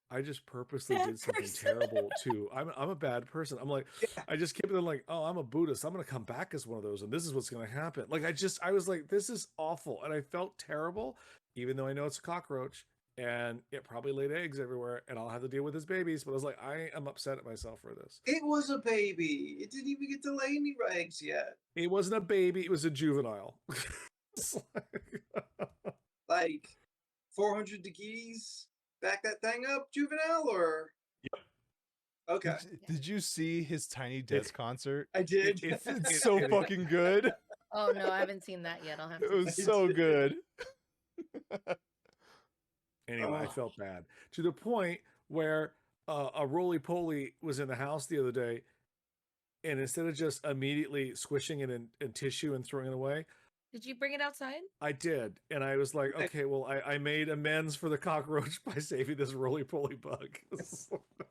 I just purposely Bad did something person. terrible too. I'm a bad person. I'm like, I just kept it like, oh, I'm a Buddhist. I'm gonna come back as one of those, and this is what's gonna happen. Like I was like, this is awful, and I felt terrible, even though I know it's a cockroach and it probably laid eggs everywhere, and I'll have to deal with his babies. But I was like, I am upset at myself for this. It was a baby. It didn't even get to lay any eggs yet. It wasn't a baby; it was a juvenile. It's Like 400 degrees. Back that thing up, juvenile, or? Yep. Okay. Did you see his Tiny Desk concert? I did. It's so fucking good. Oh no, I haven't seen that yet. I'll have It to. was see so good. Anyway, I Oh. felt bad to the point where a roly-poly was in the house the other day, and instead of just immediately squishing it in tissue and throwing it away, Did you bring it outside? I did. And I was like, okay, well, I made amends for the cockroach by saving this roly-poly bug.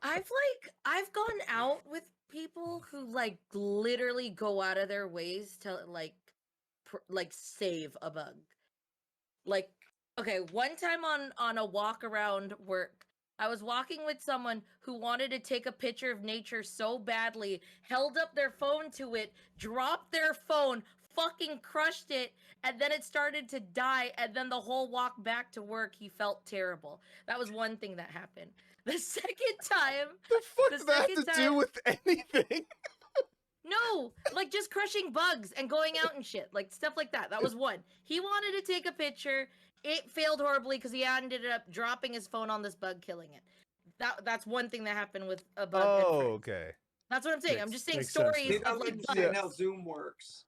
I've gone out with people who like literally go out of their ways to like save a bug. Like, okay, one time on a walk around work, I was walking with someone who wanted to take a picture of nature so badly, held up their phone to it, dropped their phone, fucking crushed it, and then it started to die, and then the whole walk back to work, he felt terrible. That was one thing that happened. The second time, The fuck The does that have second to time- do with anything? no, like just crushing bugs and going out and shit, like stuff like that. That was one. He wanted to take a picture. It failed horribly because he ended up dropping his phone on this bug, killing it. That's one thing that happened with a bug. and Oh, friends. okay. That's what I'm saying. I'm Makes- just saying makes sense now. stories They of don't like understand bugs. how Zoom works.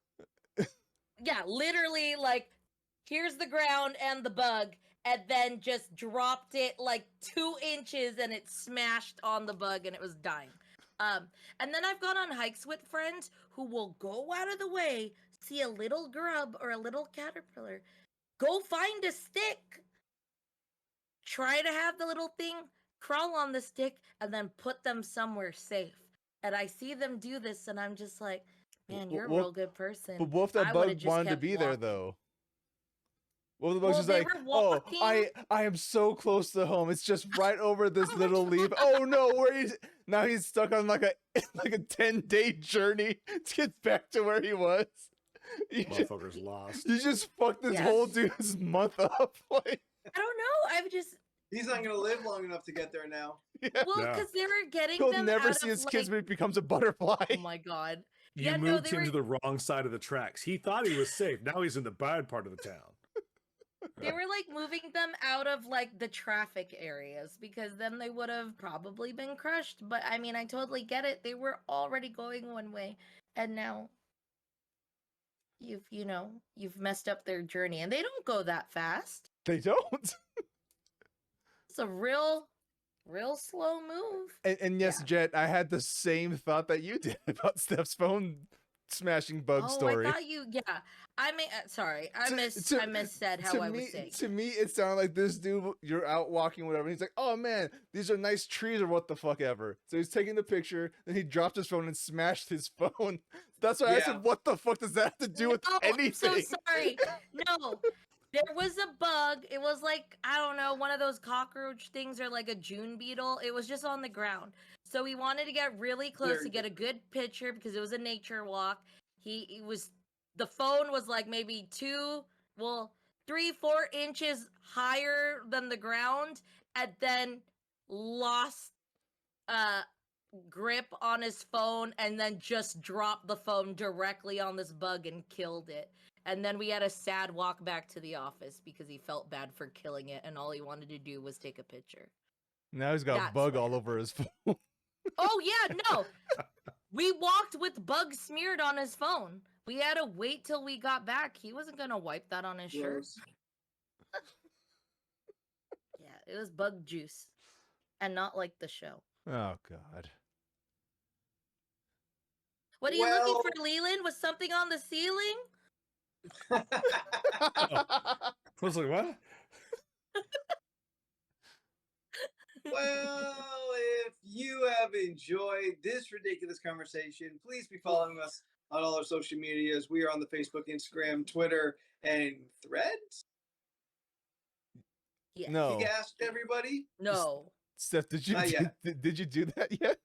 Yeah, literally like here's the ground and the bug, and then just dropped it like 2 inches and it smashed on the bug and it was dying. And then I've gone on hikes with friends who will go out of the way, see a little grub or a little caterpillar, go find a stick, try to have the little thing crawl on the stick, and then put them somewhere safe. And I see them do this, and I'm just like, man, you're a Well, real good person. But what if that I would've bug just wanted to kept be there walking. though? What if the bug's Well, just they like, were oh, walking- I am so close to home. It's just right over this little leaf. Oh no, where he's now he's stuck on like a like a 10-day journey to get back to where he was. Motherfucker's lost. You just fucked this Yes. whole dude's month up. Like, I don't know. I've just He's not going to live long enough to get there now. yeah. well, Yeah. because they were getting He'll them never out see of, his kids like- when he becomes a butterfly. Oh my god. You Yeah, no, moved they him to were- the wrong side of the tracks. He thought he was safe. Now he's in the bad part of the town. They were like moving them out of like the traffic areas because then they would have probably been crushed. But I mean, I totally get it. They were already going one way, and now you've messed up their journey, and they don't go that fast. They don't. It's a real slow move. And yes, Yeah. Jet, I had the same thought that you did about Steph's phone smashing bug story. I thought you. Yeah, I mean, sorry, I To- missaid how to I me, was saying. to me, it sounded like this dude. You're out walking, whatever. And he's like, "Oh man, these are nice trees, or what the fuck ever." So he's taking the picture, then he dropped his phone and smashed his phone. That's why I Yeah. said, "What the fuck does that have to do with No, anything?" I'm so sorry. No, there was a bug. It was like, I don't know, one of those cockroach things or like a June beetle. It was just on the ground. So he wanted to get really close Very to get a good picture because it was a nature walk. The phone was like maybe 3, 4 inches higher than the ground, and then lost grip on his phone and then just dropped the phone directly on this bug and killed it. And then we had a sad walk back to the office because he felt bad for killing it and all he wanted to do was take a picture. Now he's got That's bug what all over his phone. Oh yeah, no. We walked with bug smeared on his phone. We had to wait till we got back. He wasn't gonna wipe that on his shirt. Gross. Yeah, it was bug juice. And not like the show. Oh god. What are you looking Well- for, Leland? Was something on the ceiling? I was like, what? Well, if you have enjoyed this ridiculous conversation, please be following us on all our social medias. We are on the Facebook, Instagram, Twitter, and Threads. Yeah. No, You asked everybody. No. Steph, did you Not yet. did you do that yet?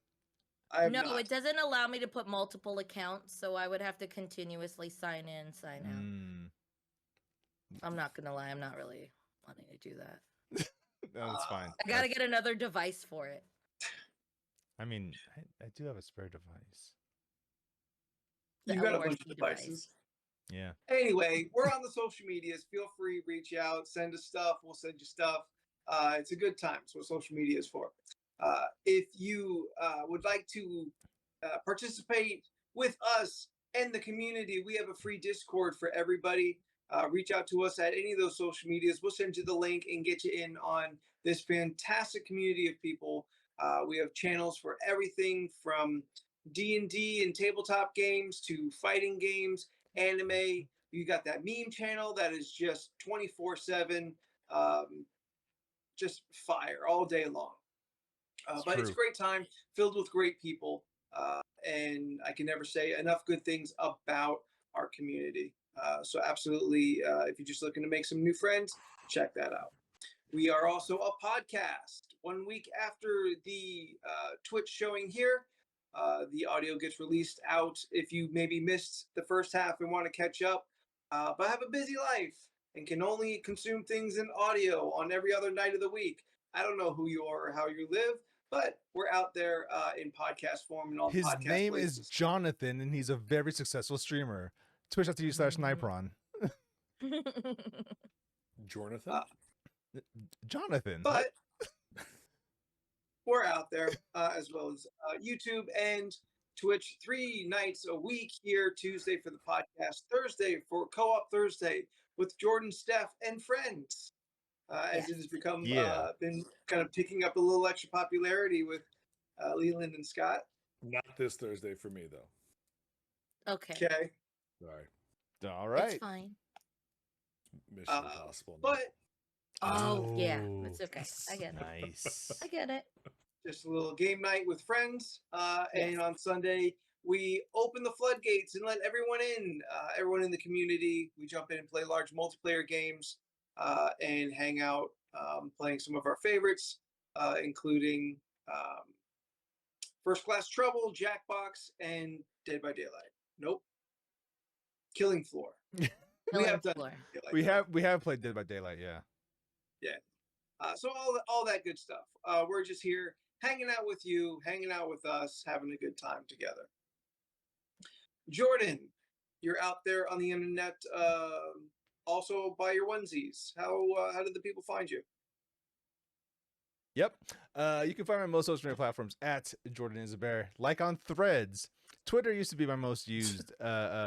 I have No, not. it doesn't allow me to put multiple accounts, so I would have to continuously sign in, sign out. Mm, I'm not gonna lie, I'm not really wanting to do that. no, it's fine. I gotta get another device for it. I mean, I do have a spare device. The You got a LoRC bunch of devices. Yeah. Anyway, we're on the social medias. Feel free, reach out, send us stuff. We'll send you stuff. It's a good time. That's what social media is for. If you would like to participate with us and the community, we have a free Discord for everybody. Reach out to us at any of those social medias. We'll send you the link and get you in on this fantastic community of people We have channels for everything from D&D and tabletop games to fighting games, anime. You got that meme channel that is just 24/7, just fire all day long. But it's a true. great time filled with great people. And I can never say enough good things about our community. So absolutely, if you're just looking to make some new friends, check that out. We are also a podcast. 1 week after the Twitch showing here, the audio gets released out. If you maybe missed the first half and want to catch up, but have a busy life and can only consume things in audio on every other night of the week, I don't know who you are or how you live, but we're out there in podcast form and all His podcast name is places. Jonathan, and he's a very successful streamer. Twitch.tv/Nipron. Jonathan? Jonathan. But we're out there as well as YouTube and Twitch 3 nights a week here. Tuesday for the podcast, Thursday for Co-op Thursday with Jordan, Steph, and friends. As it has become been kind of picking up a little extra popularity with Leland and Scott. Not this Thursday for me, though. Okay. Okay. Sorry. All right. It's fine. Mission Impossible. But Oh, yeah. It's okay. I get it. Nice. I get it. just a little game night with friends. And on Sunday, we open the floodgates and let everyone in the community. We jump in and play large multiplayer games and hang out playing some of our favorites, including First Class Trouble, Jackbox, and Dead by Daylight. Nope. Killing Floor. We have done Daylight. We have played Dead by Daylight, yeah. So all that good stuff. We're just here hanging out with you, hanging out with us, having a good time together. Jordan, you're out there on the internet also by your onesies. How did the people find you? Yep. You can find me on most social media platforms at Jordan is a Bear. Like on Threads. Twitter used to be my most used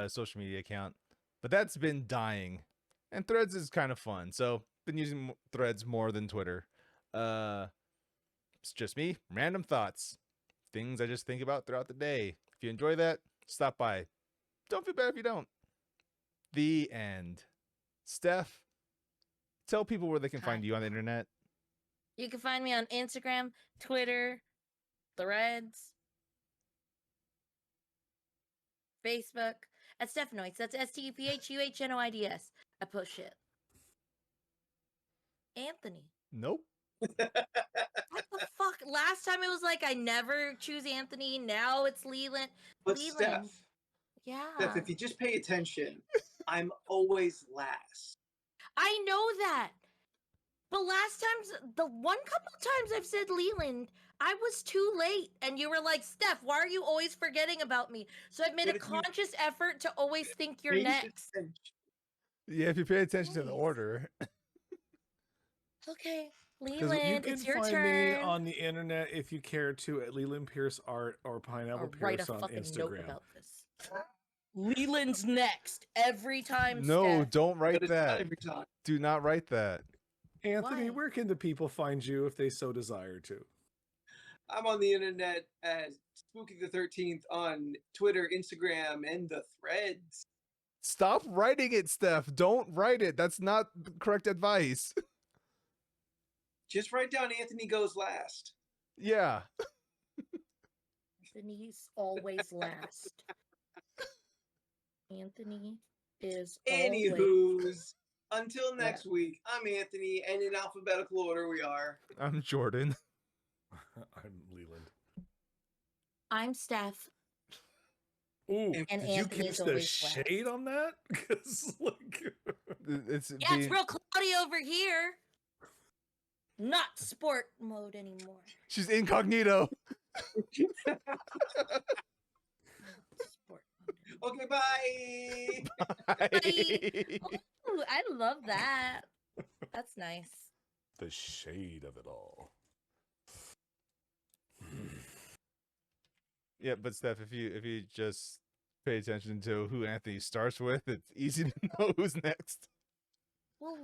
social media account, but that's been dying. And Threads is kind of fun, so been using Threads more than Twitter. It's just me, random thoughts, things I just think about throughout the day. If you enjoy that, stop by. Don't feel bad if you don't. The end. Steph, tell people where they can find you on the internet. You can find me on Instagram, Twitter, Threads, Facebook, at Stephanoids. That's STEPHUHNOIDS. I post shit. Anthony. Nope. What the fuck? Last time it was like I never choose Anthony. Now it's Leland. But Leland. Steph, Yeah. if you just pay attention, I'm always last. I know that. But last time, the one couple times I've said Leland, I was too late. And you were like, Steph, why are you always forgetting about me? So I've made But a if you conscious effort to always think you're Pay next. attention. Yeah, if you pay attention to the Nice. order. Okay, 'Cause Leland, it's your find turn. me on the internet if you care to at Leland Pierce Art or Pineapple Or write a Pierce on fucking note Instagram. about this. Leland's next every time. No, Steph. don't But write it's not that. every time. Do not write that. Anthony, Why? where can the people find you if they so desire to? I'm on the internet as Spooky the 13th on Twitter, Instagram, and the Threads. Stop writing it, Steph. Don't write it. That's not the correct advice. Just write down Anthony Goes Last. Yeah. Anthony's always last. Anthony is always. Anywho's, until next week, I'm Anthony, and in alphabetical order we are. I'm Jordan. I'm Leland. I'm Steph. Ooh, And did you Anthony catch is the always last. shade on that? 'Cause, like, It's Yeah, it's real cloudy over here. Not sport mode anymore. She's incognito. Not sport mode. Okay, bye. Ooh, I love that. That's nice. the shade of it all. Yeah, but Steph, if you just pay attention to who Anthony starts with, it's easy to know who's next. Well,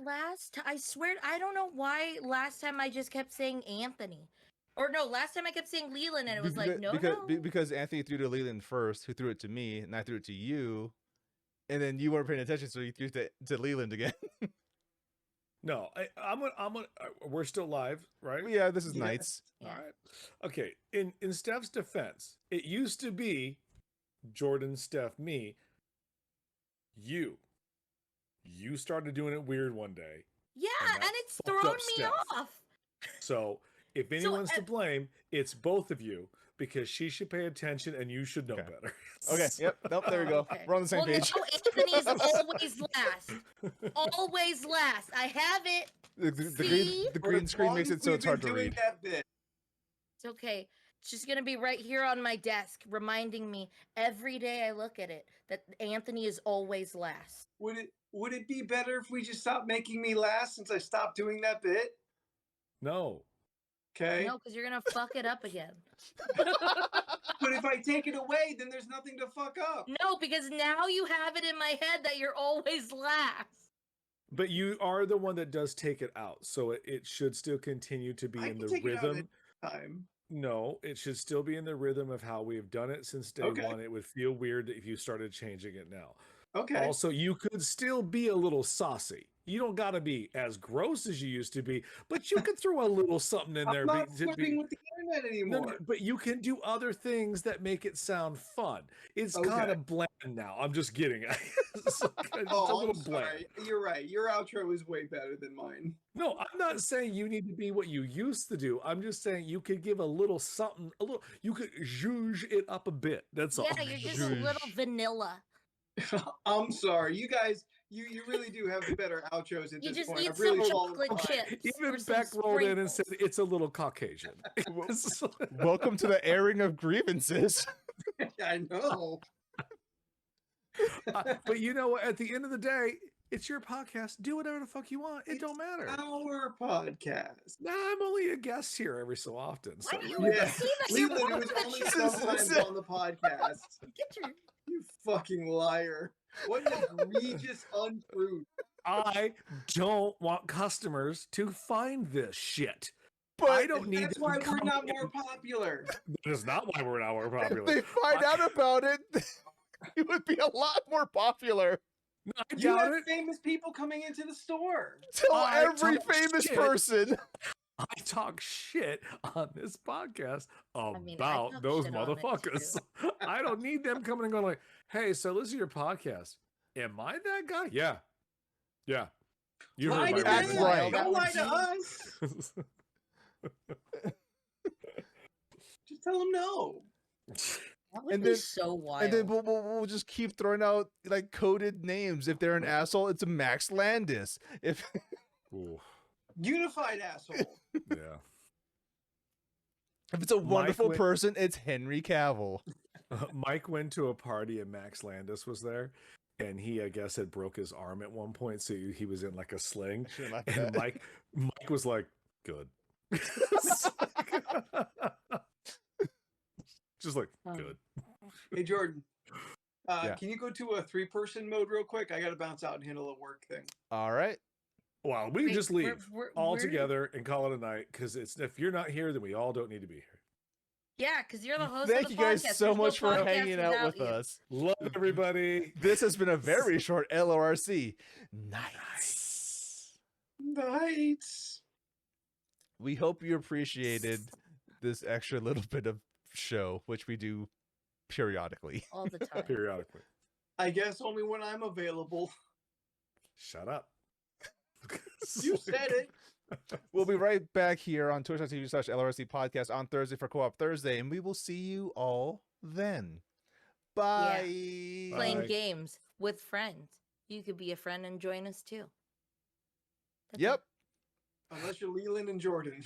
I swear, I don't know why last time I just kept saying Anthony. Or no, last time I kept saying Leland, and it was like, no, because, no. because Anthony threw to Leland first, who threw it to me, and I threw it to you, and then you weren't paying attention, so you threw it to Leland again. No, I'm gonna. We're still live, right? Yeah, this is Yeah. Knights. Yeah. All right. Okay. In Steph's defense, it used to be Jordan, Steph, me. You started doing it weird one day. Yeah, And that and it's fucked thrown up me Steph. off. So if anyone's to blame, it's both of you because she should pay attention and you should know Okay. better. Okay, yep, nope, there we go. Okay. We're on the same well, page. Now Anthony's always last. Always last. I have it. See? The For green as screen long makes as it so we've it's hard been to doing read. That bit. It's okay. It's just gonna be right here on my desk, reminding me every day I look at it that Anthony is always last. Would it be better if we just stopped making me last since I stopped doing that bit? No. Okay. No, because you're gonna fuck it up again. But if I take it away, then there's nothing to fuck up. No, because now you have it in my head that you're always last. But you are the one that does take it out. So it should still continue to be I in can the take it out rhythm. Time. No, it should still be in the rhythm of how we've done it since day Okay. one. It would feel weird if you started changing it now. Okay. Also, you could still be a little saucy. You don't got to be as gross as you used to be, but you could throw a little something in there. I'm not flirting with the internet No, anymore. but you can do other things that make it sound fun. It's Okay. kind of bland now. I'm just kidding. It's a Oh, little I'm bland. sorry. You're right. Your outro is way better than mine. No, I'm not saying you need to be what you used to do. I'm just saying you could give a little something, you could zhuzh it up a bit. That's all. Yeah, you're just a little vanilla. I'm sorry. You guys, you really do have the better outros at You this just point. need I've really some fallen chocolate behind. chips. Even or some Beck rolled in and said sprinkles. it's a little Caucasian. Welcome to the airing of grievances. I know. But you know what? At the end of the day, it's your podcast. Do whatever the fuck you want. It don't matter. Our podcast. Nah, I'm only a guest here every so often. So Why do you really- even Yeah. see that you're Leland, it part was of the only show? sometimes on the podcast. Get your You fucking liar. What an egregious untruth. I don't want customers to find this shit. But I don't need That's them why we're coming not in. more popular. That is not why we're not more if popular. they find out about it, it would be a lot more popular. No, I You doubt have it. famous people coming into the store. Tell I every talk famous shit. person. I talk shit on this podcast mean, I about talk those shit on it, motherfuckers. I don't need them coming and going like, "Hey, so listen to your podcast. Am I that guy?" Yeah, yeah. You Lie heard to my That's them. reason. right. Don't lie to That us. Just tell them no. That would And be then- so wild. And then we'll just keep throwing out like coded names. If they're an asshole, it's a Max Landis. If Ooh, Unified asshole. yeah. if it's a wonderful went- person, it's Henry Cavill. Mike went to a party and Max Landis was there, and he, I guess, had broke his arm at one point, so he was in like a sling. Shit like And that. Mike was like, "Good." Just like good. Hey, Jordan. Yeah. Can you go to a 3-person mode real quick? I got to bounce out and handle a work thing. All right. Well, we can Wait, just we're- leave we're- all we're- together and call it a night because it's if you're not here, then we all don't need to be here. Yeah, because you're the host Thank of the you guys podcast. so There's no much for podcast hanging out without with you. us. Love everybody. This has been a very short LORC. Nice. Nights. We hope you appreciated this extra little bit of show, which we do periodically. All the time. Periodically. I guess only when I'm available. Shut up. You said it. We'll be right back here on twitch.tv/LRC podcast on Thursday for Co-op Thursday, and we will see you all then. Bye. Playing Bye. games with friends. You could be a friend and join us too. That's Yep. Unless you're Leland and Jordan.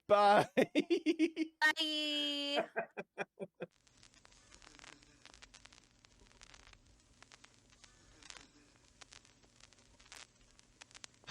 Bye. it. Bye.